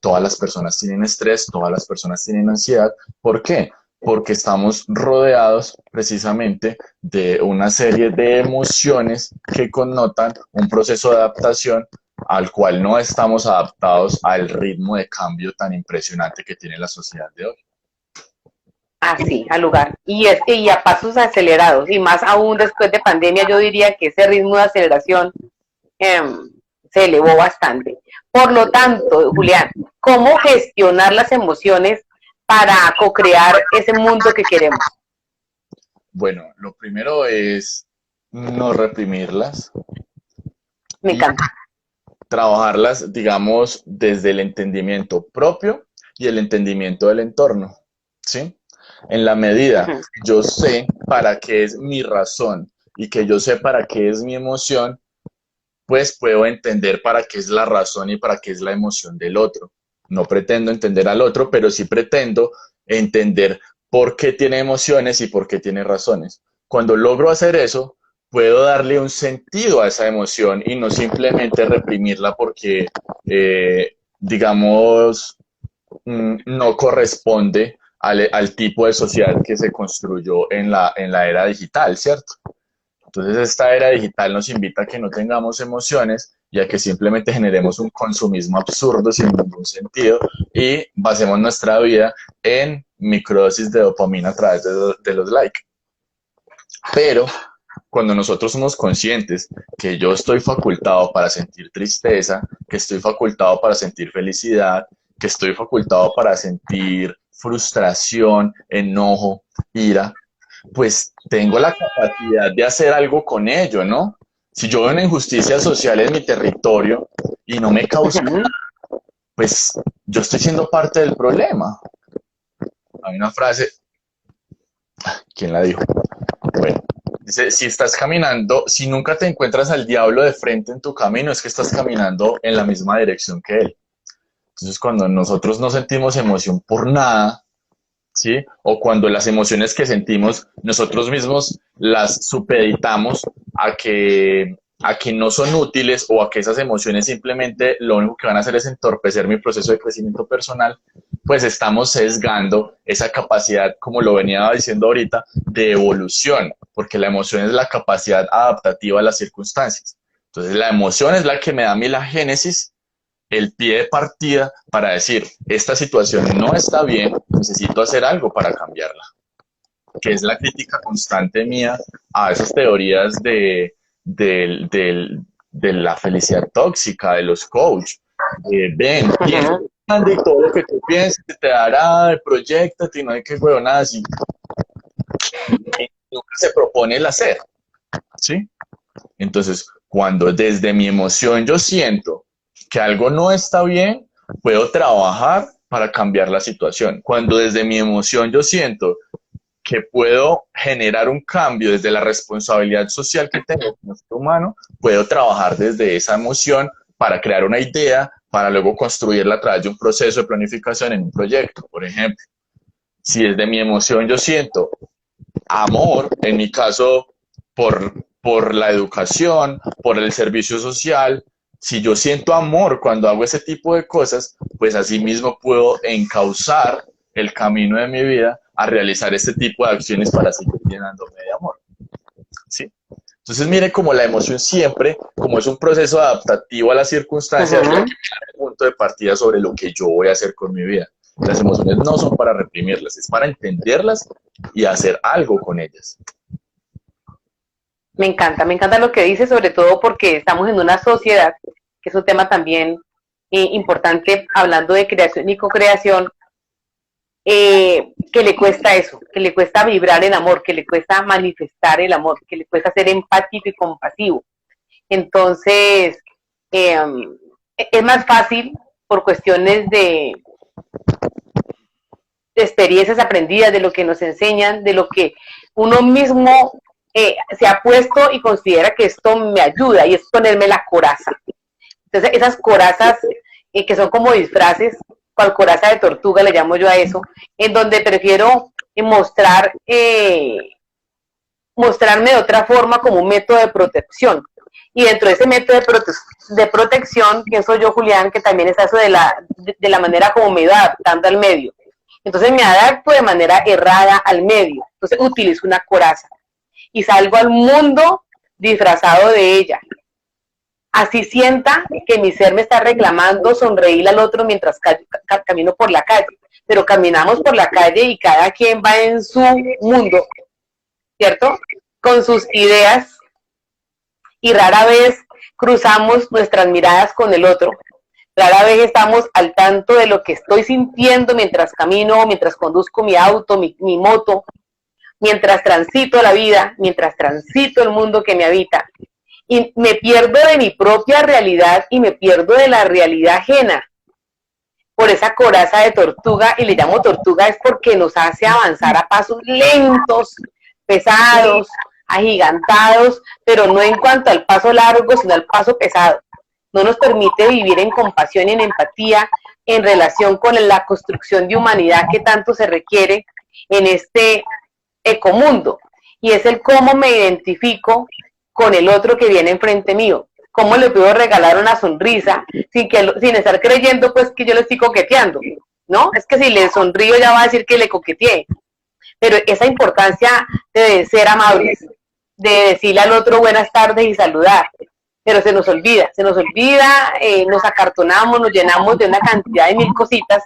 Todas las personas tienen estrés, todas las personas tienen ansiedad. ¿Por qué? Porque estamos rodeados precisamente de una serie de emociones que connotan un proceso de adaptación al cual no estamos adaptados al ritmo de cambio tan impresionante que tiene la sociedad de hoy. Así, al lugar. Y a pasos acelerados, y más aún después de pandemia, yo diría que ese ritmo de aceleración se elevó bastante. Por lo tanto, Julián, ¿cómo gestionar las emociones para co-crear ese mundo que queremos? Bueno, lo primero es no reprimirlas. Me encanta. Trabajarlas, digamos, desde el entendimiento propio y el entendimiento del entorno, ¿sí? En la medida que yo sé para qué es mi razón y que yo sé para qué es mi emoción, pues puedo entender para qué es la razón y para qué es la emoción del otro. No pretendo entender al otro, pero sí pretendo entender por qué tiene emociones y por qué tiene razones. Cuando logro hacer eso, puedo darle un sentido a esa emoción y no simplemente reprimirla porque, digamos, no corresponde al tipo de sociedad que se construyó en la era digital, ¿cierto? Entonces esta era digital nos invita a que no tengamos emociones y a que simplemente generemos un consumismo absurdo sin ningún sentido y basemos nuestra vida en microdosis de dopamina a través de los likes. Pero cuando nosotros somos conscientes que yo estoy facultado para sentir tristeza, que estoy facultado para sentir felicidad, que estoy facultado para sentir frustración, enojo, ira, pues tengo la capacidad de hacer algo con ello, ¿no? Si yo veo una injusticia social en mi territorio y no me causa, pues yo estoy siendo parte del problema. Hay una frase, ¿quién la dijo? Bueno, dice, si estás caminando, si nunca te encuentras al diablo de frente en tu camino, es que estás caminando en la misma dirección que él. Entonces, cuando nosotros no sentimos emoción por nada, ¿sí? O cuando las emociones que sentimos nosotros mismos las supeditamos a que no son útiles o a que esas emociones simplemente lo único que van a hacer es entorpecer mi proceso de crecimiento personal, pues estamos sesgando esa capacidad, como lo venía diciendo ahorita, de evolución, porque la emoción es la capacidad adaptativa a las circunstancias. Entonces la emoción es la que me da a mí la génesis, el pie de partida para decir, esta situación no está bien, necesito hacer algo para cambiarla, que es la crítica constante mía a esas teorías de la felicidad tóxica, de los coaches. Ven, piensa y todo lo que tú pienses te dará, proyectate y no hay que huevonadas y nunca se propone el hacer, ¿sí? Entonces, cuando desde mi emoción yo siento que algo no está bien, puedo trabajar para cambiar la situación. Cuando desde mi emoción yo siento que puedo generar un cambio desde la responsabilidad social que tengo como ser humano, puedo trabajar desde esa emoción para crear una idea, para luego construirla a través de un proceso de planificación en un proyecto. Por ejemplo, si desde mi emoción yo siento amor, en mi caso, por la educación, por el servicio social, si yo siento amor cuando hago ese tipo de cosas, pues así mismo puedo encauzar el camino de mi vida a realizar este tipo de acciones para seguir llenándome de amor. ¿Sí? Entonces, mire como la emoción siempre, como es un proceso adaptativo a las circunstancias, es el punto de partida sobre lo que yo voy a hacer con mi vida. Las emociones no son para reprimirlas, es para entenderlas y hacer algo con ellas. Me encanta lo que dice, sobre todo porque estamos en una sociedad, que es un tema también importante, hablando de creación y co-creación, que le cuesta eso, que le cuesta vibrar en amor, que le cuesta manifestar el amor, que le cuesta ser empático y compasivo. Entonces, es más fácil por cuestiones de experiencias aprendidas, de lo que nos enseñan, de lo que uno mismo se ha puesto y considera que esto me ayuda, y es ponerme la coraza. Entonces, esas corazas que son como disfraces, cual coraza de tortuga le llamo yo a eso, en donde prefiero mostrarme de otra forma como un método de protección. Y dentro de ese método de protección, pienso yo, Julián, que también está eso de la manera como me va adaptando al medio. Entonces me adapto de manera errada al medio. Entonces utilizo una coraza y salgo al mundo disfrazado de ella. Así sienta que mi ser me está reclamando sonreír al otro mientras camino por la calle. Pero caminamos por la calle y cada quien va en su mundo, ¿cierto? Con sus ideas, y rara vez cruzamos nuestras miradas con el otro. Rara vez estamos al tanto de lo que estoy sintiendo mientras camino, mientras conduzco mi auto, mi moto, mientras transito la vida, mientras transito el mundo que me habita. Y me pierdo de mi propia realidad y me pierdo de la realidad ajena por esa coraza de tortuga, y le llamo tortuga es porque nos hace avanzar a pasos lentos, pesados, agigantados, pero no en cuanto al paso largo, sino al paso pesado. No nos permite vivir en compasión y en empatía en relación con la construcción de humanidad que tanto se requiere en este ecomundo. Y es el cómo me identifico con el otro que viene enfrente mío. ¿Cómo le puedo regalar una sonrisa sin estar creyendo pues que yo le estoy coqueteando? ¿No? Es que si le sonrío ya va a decir que le coqueteé. Pero esa importancia de ser amables, de decirle al otro buenas tardes y saludar, pero se nos olvida, nos acartonamos, nos llenamos de una cantidad de mil cositas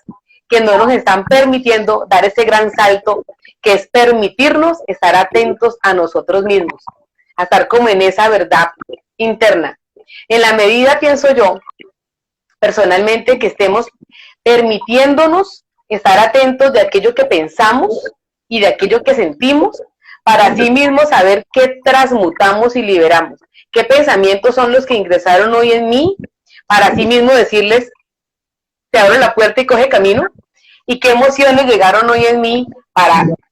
que no nos están permitiendo dar ese gran salto, que es permitirnos estar atentos a nosotros mismos, a estar como en esa verdad interna. En la medida, pienso yo, personalmente, que estemos permitiéndonos estar atentos de aquello que pensamos y de aquello que sentimos, para así mismo saber qué transmutamos y liberamos, qué pensamientos son los que ingresaron hoy en mí, para así mismo decirles, te abro la puerta y coge camino, y qué emociones llegaron hoy en mí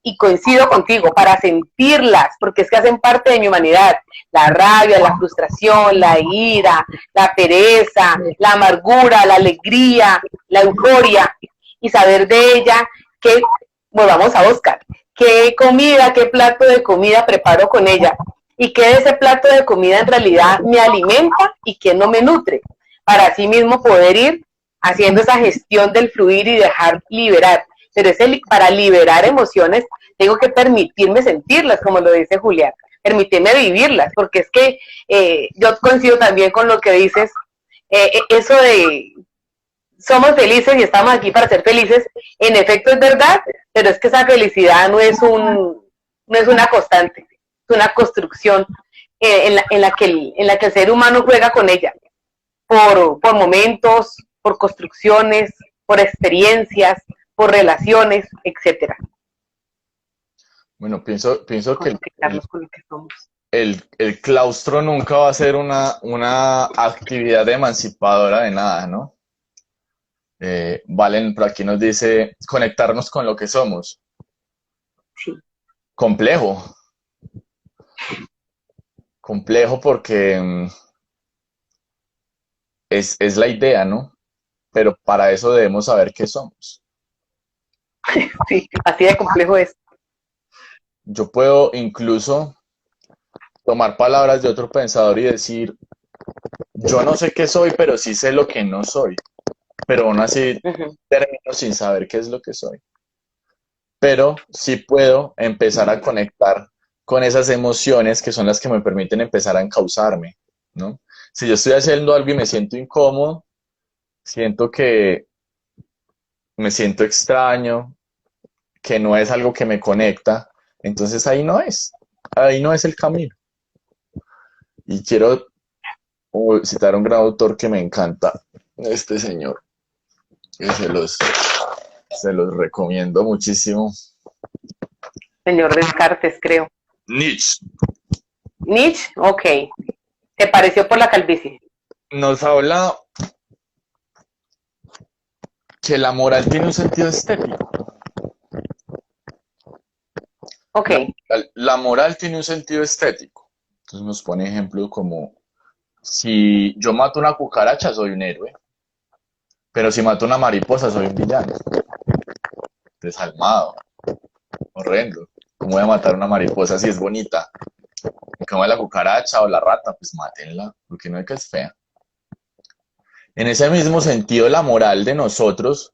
y coincido contigo, para sentirlas, porque es que hacen parte de mi humanidad, la rabia, la frustración, la ira, la pereza, la amargura, la alegría, la euforia, y saber de ella que, volvamos a Oscar, qué comida, qué plato de comida preparo con ella, y qué de ese plato de comida en realidad me alimenta y qué no me nutre, para así mismo poder ir haciendo esa gestión del fluir y dejar liberar. Pero para liberar emociones tengo que permitirme sentirlas, como lo dice Julián, permitirme vivirlas, porque es que yo coincido también con lo que dices, eso de somos felices y estamos aquí para ser felices, en efecto es verdad, pero es que esa felicidad no es una constante, es una construcción en la que el ser humano juega con ella, por momentos, por construcciones, por experiencias, por relaciones, etcétera. Bueno, pienso que el claustro nunca va a ser una actividad emancipadora de nada, ¿no? Valen, por aquí nos dice conectarnos con lo que somos. Sí. Complejo porque es la idea, ¿no? Pero para eso debemos saber qué somos. Sí, así de complejo es. Yo puedo incluso tomar palabras de otro pensador y decir, yo no sé qué soy, pero sí sé lo que no soy. Pero aún así termino sin saber qué es lo que soy. Pero sí puedo empezar a conectar con esas emociones que son las que me permiten empezar a encauzarme, ¿no? Si yo estoy haciendo algo y me siento incómodo, siento que me siento extraño, que no es algo que me conecta, entonces ahí no es el camino. Y quiero citar a un gran autor que me encanta, este señor, que se los recomiendo muchísimo. Señor Descartes, creo. Nietzsche. Nietzsche, ok. ¿Te pareció por la calvicie? Nos habla que la moral tiene un sentido estético. Ok. La moral tiene un sentido estético. Entonces nos pone ejemplo como, si yo mato una cucaracha soy un héroe, pero si mato una mariposa soy un villano. Desalmado, horrendo. ¿Cómo voy a matar una mariposa si es bonita? En cambio la cucaracha o la rata, pues mátenla, porque no es que es fea. En ese mismo sentido, la moral de nosotros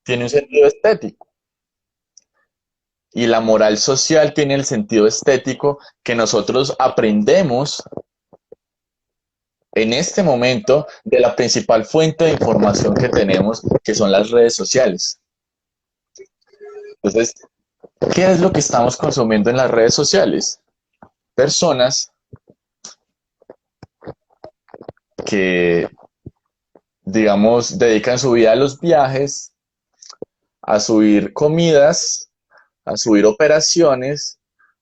tiene un sentido estético. Y la moral social tiene el sentido estético que nosotros aprendemos en este momento de la principal fuente de información que tenemos, que son las redes sociales. Entonces, ¿qué es lo que estamos consumiendo en las redes sociales? Personas que, digamos, dedican su vida a los viajes, a subir comidas, a subir operaciones,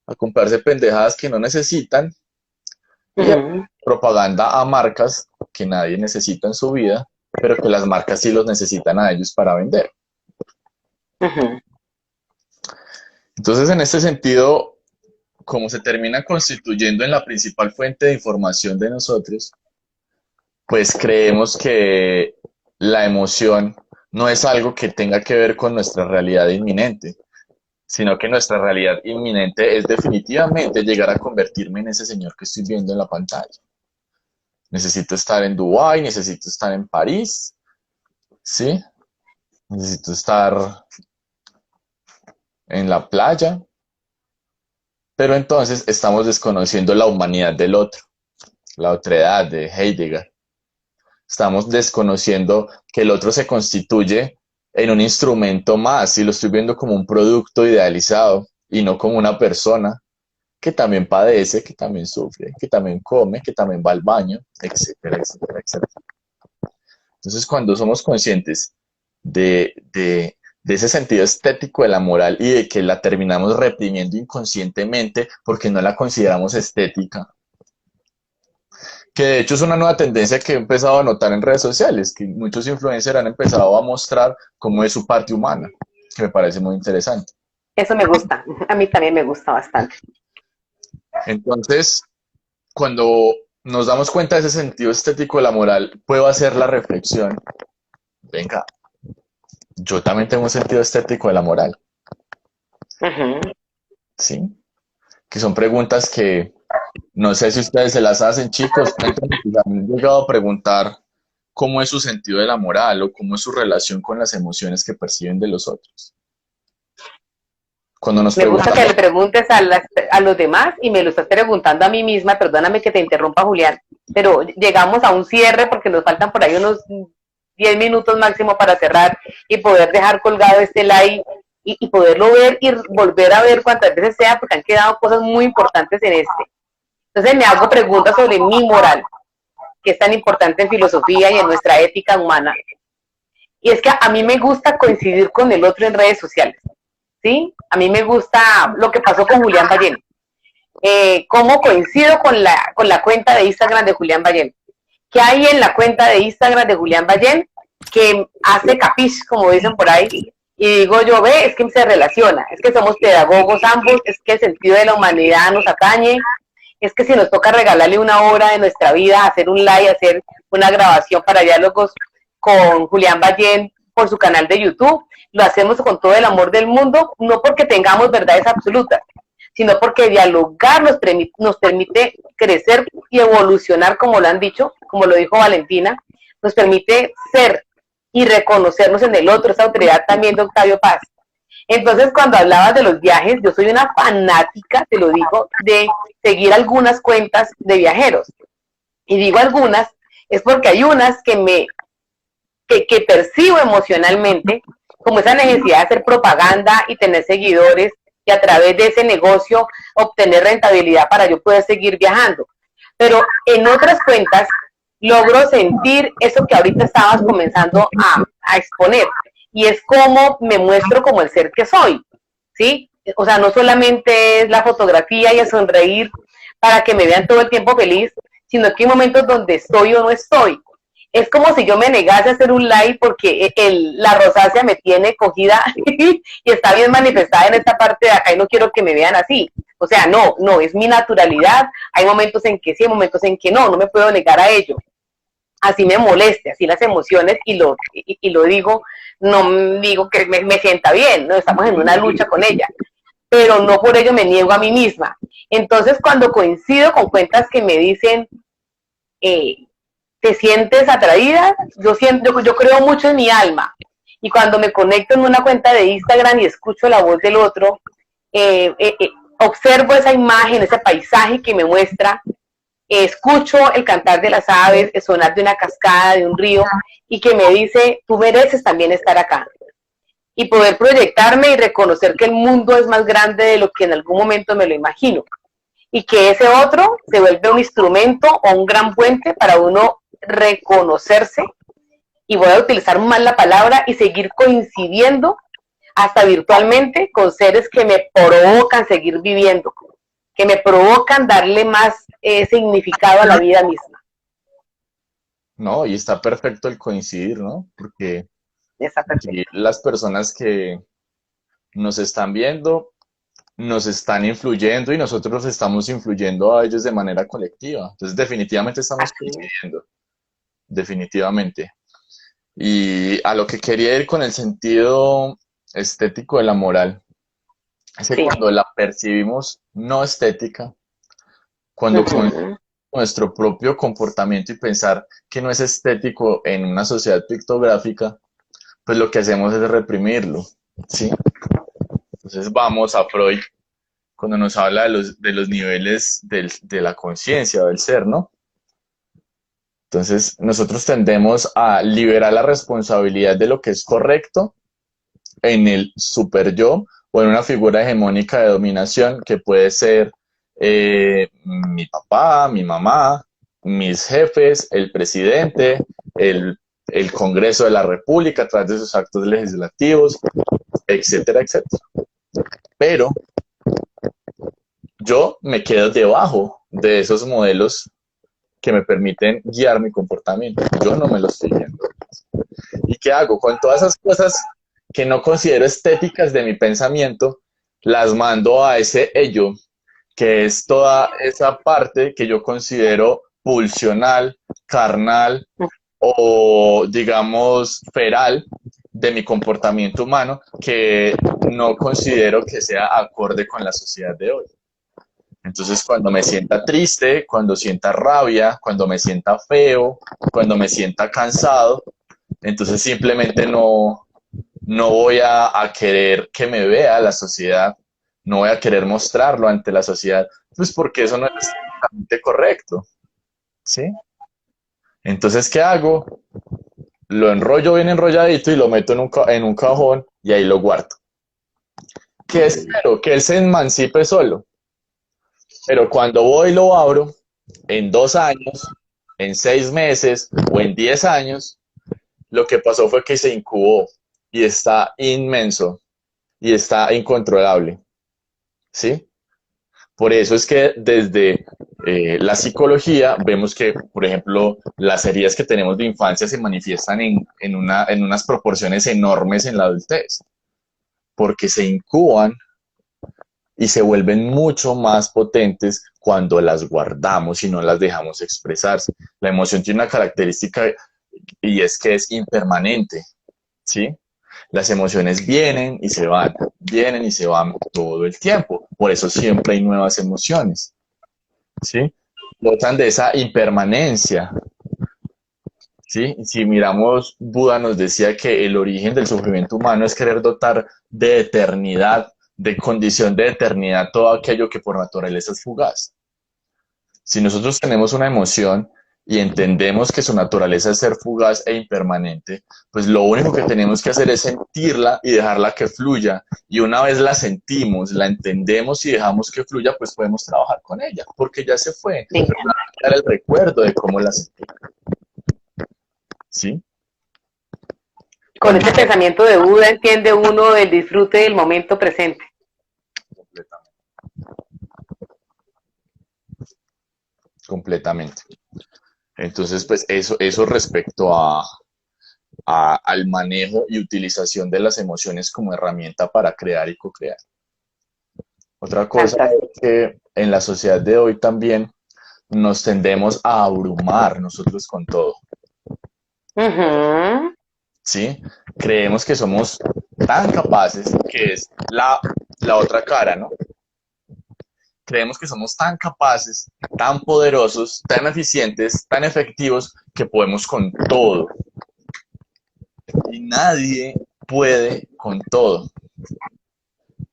a comprarse pendejadas que no necesitan, y a propaganda a marcas que nadie necesita en su vida, pero que las marcas sí los necesitan a ellos para vender. Entonces, en este sentido, como se termina constituyendo en la principal fuente de información de nosotros, pues creemos que la emoción no es algo que tenga que ver con nuestra realidad inminente, sino que nuestra realidad inminente es definitivamente llegar a convertirme en ese señor que estoy viendo en la pantalla. Necesito estar en Dubái, necesito estar en París, ¿sí? Necesito estar en la playa, pero entonces estamos desconociendo la humanidad del otro, la otredad de Heidegger. Estamos desconociendo que el otro se constituye en un instrumento más y lo estoy viendo como un producto idealizado y no como una persona que también padece, que también sufre, que también come, que también va al baño, etcétera, etcétera, etcétera. Entonces, cuando somos conscientes de ese sentido estético de la moral y de que la terminamos reprimiendo inconscientemente porque no la consideramos estética, que de hecho es una nueva tendencia que he empezado a notar en redes sociales, que muchos influencers han empezado a mostrar cómo es su parte humana, que me parece muy interesante. Eso me gusta, a mí también me gusta bastante. Entonces, cuando nos damos cuenta de ese sentido estético de la moral, puedo hacer la reflexión, venga, yo también tengo un sentido estético de la moral, Ujú. ¿sí? Que son preguntas que no sé si ustedes se las hacen, chicos, cuéntenme si han llegado a preguntar cómo es su sentido de la moral o cómo es su relación con las emociones que perciben de los otros. Cuando nos Me gusta que preguntamos, le preguntes a los demás y me lo estás preguntando a mí misma, perdóname que te interrumpa, Julián, pero llegamos a un cierre porque nos faltan por ahí unos 10 minutos máximo para cerrar y poder dejar colgado este like y poderlo ver y volver a ver cuantas veces sea, porque han quedado cosas muy importantes en este. Entonces me hago preguntas sobre mi moral, que es tan importante en filosofía y en nuestra ética humana. Y es que a mí me gusta coincidir con el otro en redes sociales. ¿Sí? A mí me gusta lo que pasó con Julián Ballén. Cómo coincido con la cuenta de Instagram de Julián Ballén. ¿Qué hay en la cuenta de Instagram de Julián Ballén que hace capiz, como dicen por ahí? Y digo yo, ve, es que se relaciona, es que somos pedagogos ambos, es que el sentido de la humanidad nos atañe, es que si nos toca regalarle una hora de nuestra vida, hacer un live, hacer una grabación para diálogos con Julián Ballén por su canal de YouTube, lo hacemos con todo el amor del mundo, no porque tengamos verdades absolutas, sino porque dialogar nos permite crecer y evolucionar, como lo han dicho, como lo dijo Valentina, nos permite ser y reconocernos en el otro, esa autoridad también de Octavio Paz. Entonces, cuando hablabas de los viajes, yo soy una fanática, te lo digo, de seguir algunas cuentas de viajeros. Y digo algunas, es porque hay unas que percibo emocionalmente como esa necesidad de hacer propaganda y tener seguidores y a través de ese negocio obtener rentabilidad para yo poder seguir viajando. Pero en otras cuentas logro sentir eso que ahorita estabas comenzando a exponer, y es cómo me muestro como el ser que soy, ¿sí? O sea, no solamente es la fotografía y el sonreír para que me vean todo el tiempo feliz, sino que hay momentos donde estoy o no estoy. Es como si yo me negase a hacer un live porque la rosácea me tiene cogida y está bien manifestada en esta parte de acá y no quiero que me vean así. O sea, no, no, es mi naturalidad. Hay momentos en que sí, hay momentos en que no, no me puedo negar a ello. Así me moleste, así las emociones y lo digo, no digo que me sienta bien, no estamos en una lucha con ella, pero no por ello me niego a mí misma. Entonces, cuando coincido con cuentas que me dicen, eh, ¿te sientes atraída? Yo creo mucho en mi alma. Y cuando me conecto en una cuenta de Instagram y escucho la voz del otro, observo esa imagen, ese paisaje que me muestra, escucho el cantar de las aves, el sonar de una cascada, de un río, y que me dice, tú mereces también estar acá. Y poder proyectarme y reconocer que el mundo es más grande de lo que en algún momento me lo imagino. Y que ese otro se vuelve un instrumento o un gran puente para uno reconocerse, y voy a utilizar más la palabra, y seguir coincidiendo hasta virtualmente con seres que me provocan seguir viviendo, que me provocan darle más significado a la vida misma. no, y está perfecto el coincidir, ¿no? Porque Está aquí perfecto. las personas que nos están viendo nos están influyendo y nosotros los estamos influyendo a ellos de manera colectiva. Entonces, definitivamente estamos Así es. coincidiendo, definitivamente. Y a lo que quería ir con el sentido estético de la moral, es que Sí. cuando la percibimos no estética, cuando con Ujú. nuestro propio comportamiento y pensar que no es estético en una sociedad pictográfica, pues lo que hacemos es reprimirlo, ¿sí? Entonces vamos a Freud cuando nos habla de los niveles de la conciencia o del ser, ¿no? Entonces nosotros tendemos a liberar la responsabilidad de lo que es correcto en el super yo o en una figura hegemónica de dominación que puede ser mi papá, mi mamá, mis jefes, el presidente, el Congreso de la República a través de sus actos legislativos, etcétera, etcétera. Pero yo me quedo debajo de esos modelos que me permiten guiar mi comportamiento. Yo no me lo estoy viendo. ¿Y qué hago? Con todas esas cosas que no considero estéticas de mi pensamiento, las mando a ese ello, que es toda esa parte que yo considero pulsional, carnal o, digamos, feral de mi comportamiento humano, que no considero que sea acorde con la sociedad de hoy. Entonces, cuando me sienta triste, cuando sienta rabia, cuando me sienta feo, cuando me sienta cansado, entonces simplemente no voy a querer que me vea la sociedad, no voy a querer mostrarlo ante la sociedad, pues porque eso no es exactamente correcto, ¿sí? Entonces, ¿qué hago? Lo enrollo bien enrolladito y lo meto en un cajón y ahí lo guardo. ¿Qué espero? Que él se emancipe solo. Pero cuando voy y lo abro, en 2 años, en 6 meses o en 10 años, lo que pasó fue que se incubó y está inmenso y está incontrolable, ¿sí? Por eso es que desde la psicología vemos que, por ejemplo, las heridas que tenemos de infancia se manifiestan en unas proporciones enormes en la adultez, porque se incuban y se vuelven mucho más potentes cuando las guardamos y no las dejamos expresarse. La emoción tiene una característica y es que es impermanente, ¿sí? Las emociones vienen y se van todo el tiempo. Por eso siempre hay nuevas emociones, ¿sí? Notan de esa impermanencia, ¿sí? Si miramos, Buda nos decía que el origen del sufrimiento humano es querer dotar de eternidad, de condición de eternidad, todo aquello que por naturaleza es fugaz. Si nosotros tenemos una emoción y entendemos que su naturaleza es ser fugaz e impermanente, pues lo único que tenemos que hacer es sentirla y dejarla que fluya. Y una vez la sentimos, la entendemos y dejamos que fluya, pues podemos trabajar con ella, porque ya se fue. Me Pero no encanta. hay que dar el recuerdo de cómo la sentí, ¿sí? Con Cuando ese pensamiento de Buda entiende uno el disfrute del momento presente. completamente, completamente. Entonces, pues eso respecto al manejo y utilización de las emociones como herramienta para crear y co-crear. Otra cosa Fantástico. es que en la sociedad de hoy también nos tendemos a abrumar nosotros con todo, Ujú. ¿sí? Creemos que somos tan capaces, que es la otra cara, ¿no? Creemos que somos tan capaces, tan poderosos, tan eficientes, tan efectivos, que podemos con todo. Y nadie puede con todo.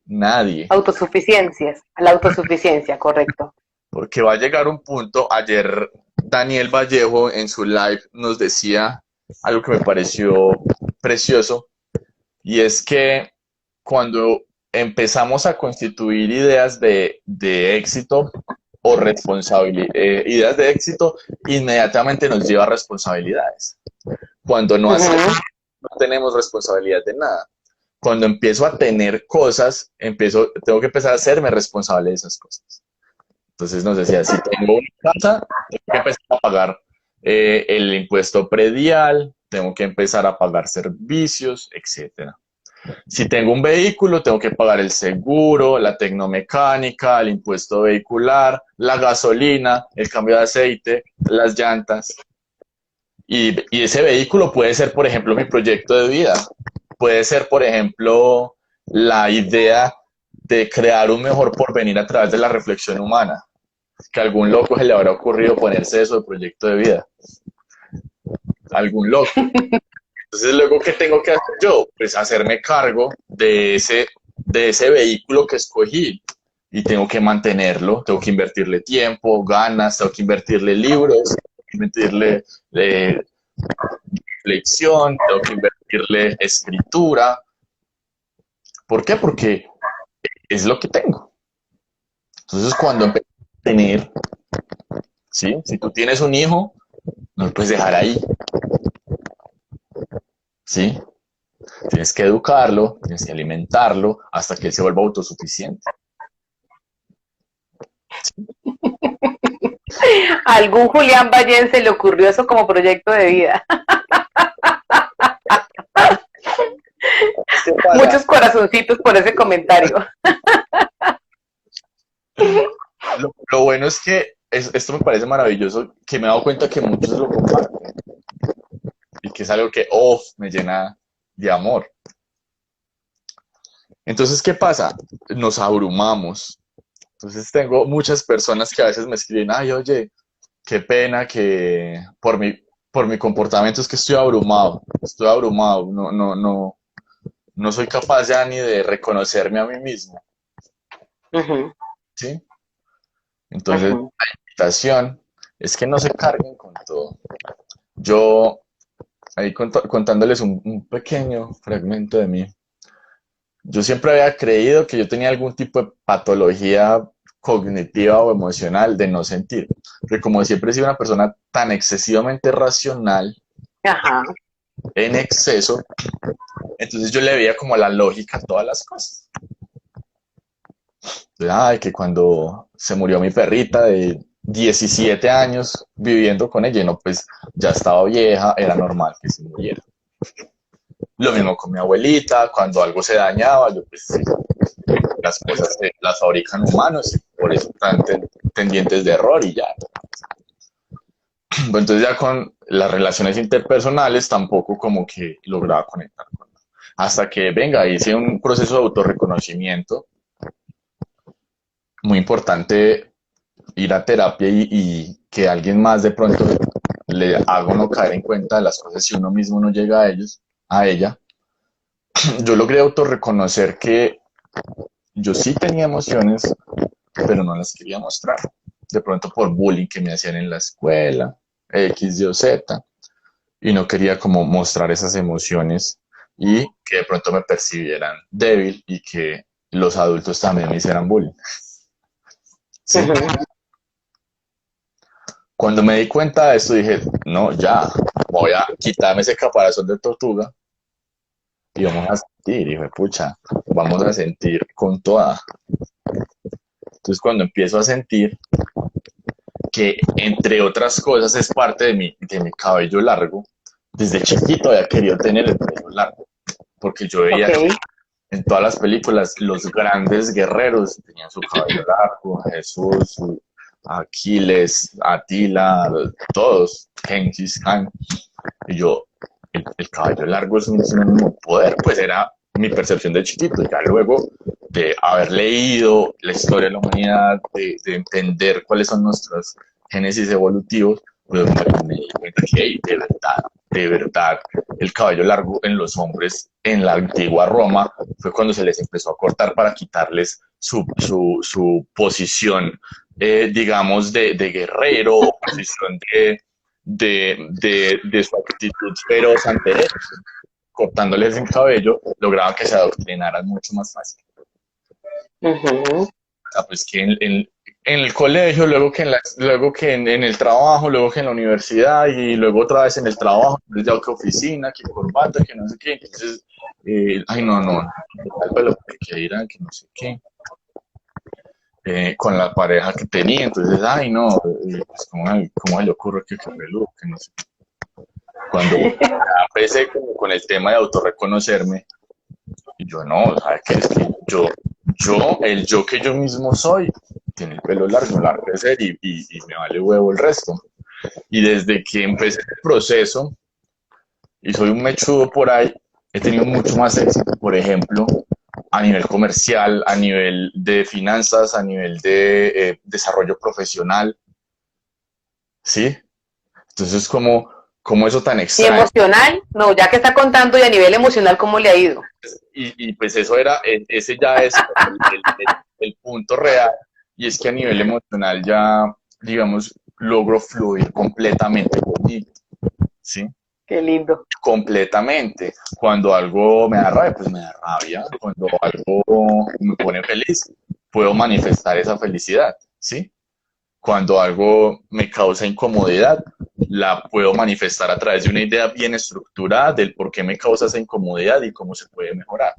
Nadie. Autosuficiencias, la autosuficiencia, correcto. Porque va a llegar un punto, ayer Daniel Vallejo en su live nos decía algo que me pareció precioso, y es que cuando empezamos a constituir ideas de éxito o responsabilidad, ideas de éxito, inmediatamente nos lleva a responsabilidades. Cuando no hacemos, Ujú. no tenemos responsabilidad de nada. Cuando empiezo a tener cosas, tengo que empezar a hacerme responsable de esas cosas. Entonces nos decía, si tengo una casa, tengo que empezar a pagar el impuesto predial, tengo que empezar a pagar servicios, etcétera. Si tengo un vehículo, tengo que pagar el seguro, la tecnomecánica, el impuesto vehicular, la gasolina, el cambio de aceite, las llantas. Y ese vehículo puede ser, por ejemplo, mi proyecto de vida. Puede ser, por ejemplo, la idea de crear un mejor porvenir a través de la reflexión humana. Que a algún loco se le habrá ocurrido ponerse eso de proyecto de vida. Algún loco. Entonces, luego, ¿qué tengo que hacer yo? Pues hacerme cargo de ese vehículo que escogí y tengo que mantenerlo, tengo que invertirle tiempo, ganas, tengo que invertirle libros, tengo que invertirle reflexión, tengo que invertirle escritura. ¿Por qué? Porque es lo que tengo. Entonces, cuando empiezo a tener, ¿sí? Si tú tienes un hijo, no lo puedes dejar ahí, ¿sí? Tienes que educarlo, tienes que alimentarlo hasta que él se vuelva autosuficiente. A algún Julián Ballén se le ocurrió eso como proyecto de vida. Muchos corazoncitos por ese comentario. Lo bueno es que esto me parece maravilloso, que me he dado cuenta que muchos lo comparten y que es algo que, me llena de amor. Entonces, ¿qué pasa? Nos abrumamos. Entonces tengo muchas personas que a veces me escriben, ay, oye, qué pena que por mi comportamiento es que estoy abrumado, no soy capaz ya ni de reconocerme a mí mismo, Ujú, ¿sí? Entonces, ujú. la invitación es que no se carguen con todo. Yo, ahí contándoles un pequeño fragmento de mí, yo siempre había creído que yo tenía algún tipo de patología cognitiva o emocional de no sentir, porque como siempre he sido una persona tan excesivamente racional, Ajá. en exceso, entonces yo le veía como la lógica a todas las cosas. Ay, que cuando se murió mi perrita de 17 años viviendo con ella, y no, pues ya estaba vieja, era normal que se muriera. Lo mismo con mi abuelita, cuando algo se dañaba, yo pues sí, las cosas las fabrican humanos, y por eso están tendientes de error y ya. Entonces ya con las relaciones interpersonales tampoco como que lograba conectar con nada. Hasta que, venga, hice un proceso de autorreconocimiento muy importante, ir a terapia y que alguien más de pronto le haga uno caer en cuenta de las cosas si uno mismo no llega a ella. Yo logré autorreconocer que yo sí tenía emociones, pero no las quería mostrar. De pronto por bullying que me hacían en la escuela, X, Y o Z, y no quería como mostrar esas emociones y que de pronto me percibieran débil y que los adultos también me hicieran bullying. ¿Sí? Ujú. Cuando me di cuenta de esto dije, no, ya, voy a quitarme ese caparazón de tortuga y vamos a sentir, hijo de pucha, vamos a sentir con toda. Entonces cuando empiezo a sentir que entre otras cosas es parte de mi cabello largo, desde chiquito había querido tener el cabello largo, porque yo veía Ok. en todas las películas los grandes guerreros tenían su cabello largo, Jesús, Aquiles, Atila, todos, Genghis Khan, y yo, el cabello largo es un sinónimo de poder, pues era mi percepción de chiquito, ya luego de haber leído la historia de la humanidad, de entender cuáles son nuestros génesis evolutivos, pues me di cuenta que hey, de verdad, el cabello largo en los hombres en la antigua Roma fue cuando se les empezó a cortar para quitarles su posición, digamos, de guerrero, o posición de su actitud feroz ante ellos. Cortándoles el cabello, lograban que se adoctrinaran mucho más fácil. Ujú. O sea, pues que en el colegio, luego que, luego que en el trabajo, luego que en la universidad y luego otra vez en el trabajo, ya que oficina, que corbata, que no sé qué. Entonces, ay, no, tal vez lo que dirán, que no sé qué. Con la pareja que tenía, entonces, ay, no, pues, ¿cómo le ocurre que peludo, que no sé qué. Cuando empecé con el tema de autorreconocerme, Y yo no, ¿sabes qué? Es que el yo que yo mismo soy, tiene el pelo largo, la va a crecer y me vale huevo el resto. Y desde que empecé el proceso y soy un mechudo por ahí, he tenido mucho más éxito, por ejemplo, a nivel comercial, a nivel de finanzas, a nivel de desarrollo profesional, ¿sí? Entonces, como eso tan Y extraño. emocional, no, ya que está contando y a nivel emocional, ¿cómo le ha ido? Y pues eso era, ese ya es el punto real, y es que a nivel emocional ya, digamos, logro fluir completamente conmigo, ¿sí? Qué lindo. Completamente. Cuando algo me da rabia, pues me da rabia. Cuando algo me pone feliz, puedo manifestar esa felicidad, ¿sí? Cuando algo me causa incomodidad, la puedo manifestar a través de una idea bien estructurada del por qué me causa esa incomodidad y cómo se puede mejorar.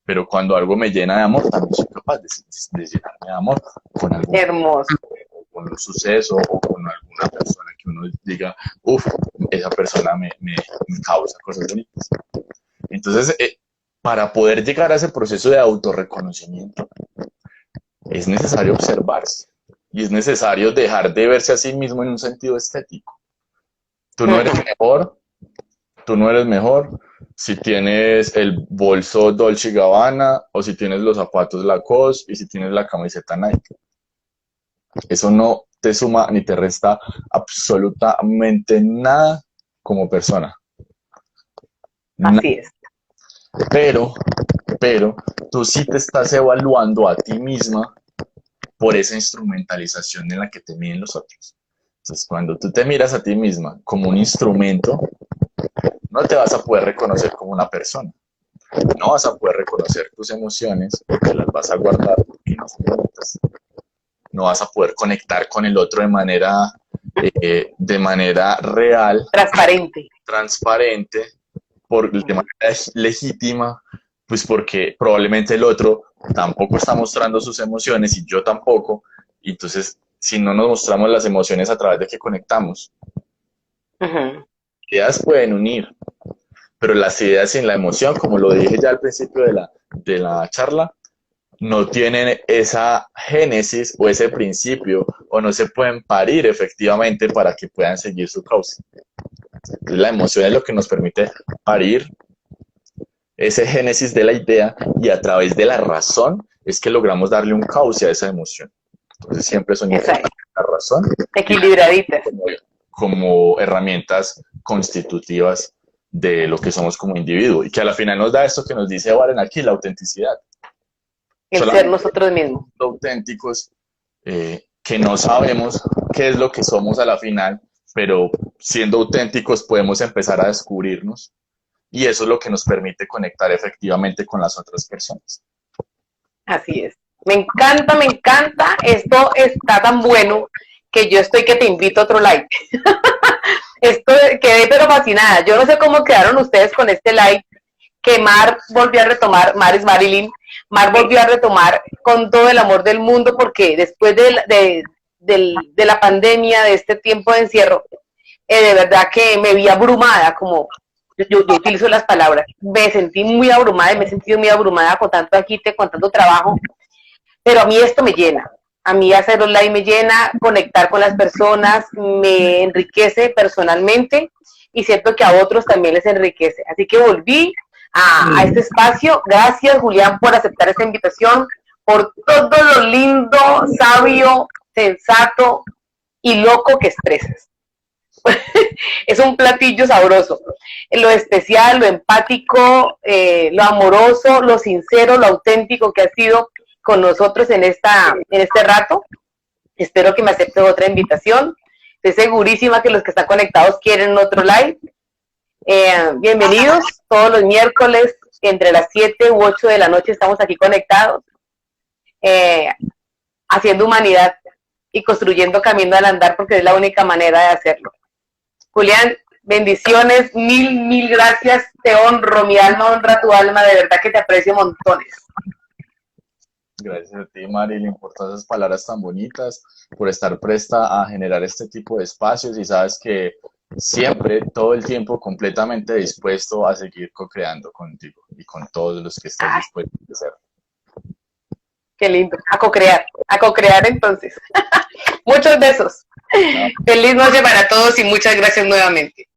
Pero cuando algo me llena de amor, también soy capaz de llenarme de amor con algún, Hermoso. con un suceso o con alguna persona que uno diga, uff, esa persona me causa cosas bonitas. Entonces, para poder llegar a ese proceso de autorreconocimiento, es necesario observarse y es necesario dejar de verse a sí mismo en un sentido estético. Tú no eres mejor, tú no eres mejor si tienes el bolso Dolce y Gabbana o si tienes los zapatos Lacoste y si tienes la camiseta Nike. Eso no te suma ni te resta absolutamente nada como persona. Así es. Pero, pero, tú sí te estás evaluando a ti misma por esa instrumentalización en la que te miden los otros. Entonces, cuando tú te miras a ti misma como un instrumento, no te vas a poder reconocer como una persona. No vas a poder reconocer tus emociones porque las vas a guardar porque no son bonitas. No vas a poder conectar con el otro de manera real, Transparente. transparente, de manera legítima, pues porque probablemente el otro tampoco está mostrando sus emociones y yo tampoco. Y entonces, si no nos mostramos las emociones a través de que conectamos, Ujú. ideas pueden unir, pero las ideas sin la emoción, como lo dije ya al principio de la charla, no tienen esa génesis o ese principio o no se pueden parir efectivamente para que puedan seguir su cauce. La emoción es lo que nos permite parir ese génesis de la idea y a través de la razón es que logramos darle un cauce a esa emoción. Entonces siempre son Esa es. importantes la razón y la Equilibraditas. como herramientas constitutivas de lo que somos como individuo y que a la final nos da esto que nos dice Warren aquí, la autenticidad. El ser Solamente nosotros mismos. auténticos que no sabemos qué es lo que somos a la final, pero siendo auténticos podemos empezar a descubrirnos y eso es lo que nos permite conectar efectivamente con las otras personas. Así es. Me encanta, me encanta. Esto está tan bueno que yo estoy que te invito a otro like. Esto quedé pero fascinada. Yo no sé cómo quedaron ustedes con este like que Mar volvió a retomar, Mar es Marilyn, Mar volvió a retomar con todo el amor del mundo porque después de la pandemia, de este tiempo de encierro, de verdad que me vi abrumada, como yo utilizo las palabras, me sentí muy abrumada y me he sentido muy abrumada con tanto agite, con tanto trabajo, pero a mí esto me llena. A mí hacer online me llena, conectar con las personas me enriquece personalmente y siento que a otros también les enriquece. Así que volví a este espacio. Gracias, Julián, por aceptar esta invitación, por todo lo lindo, sabio, sensato y loco que expresas. Es un platillo sabroso. Lo especial, lo empático, lo amoroso, lo sincero, lo auténtico que ha sido con nosotros en este rato. Espero que me acepten otra invitación. Estoy segurísima que los que están conectados quieren otro live. Bienvenidos todos los miércoles entre las 7 u 8 de la noche estamos aquí conectados, haciendo humanidad y construyendo camino al andar porque es la única manera de hacerlo. Julián, bendiciones, mil gracias, te honro, mi alma honra tu alma, de verdad que te aprecio montones. Gracias a ti, Marilyn, por todas esas palabras tan bonitas, por estar presta a generar este tipo de espacios y sabes que siempre, todo el tiempo, completamente dispuesto a seguir co-creando contigo y con todos los que estés Ay, dispuesto a hacer. qué lindo. A co-crear entonces. Muchos besos. ¿No? Feliz noche para todos y muchas gracias nuevamente.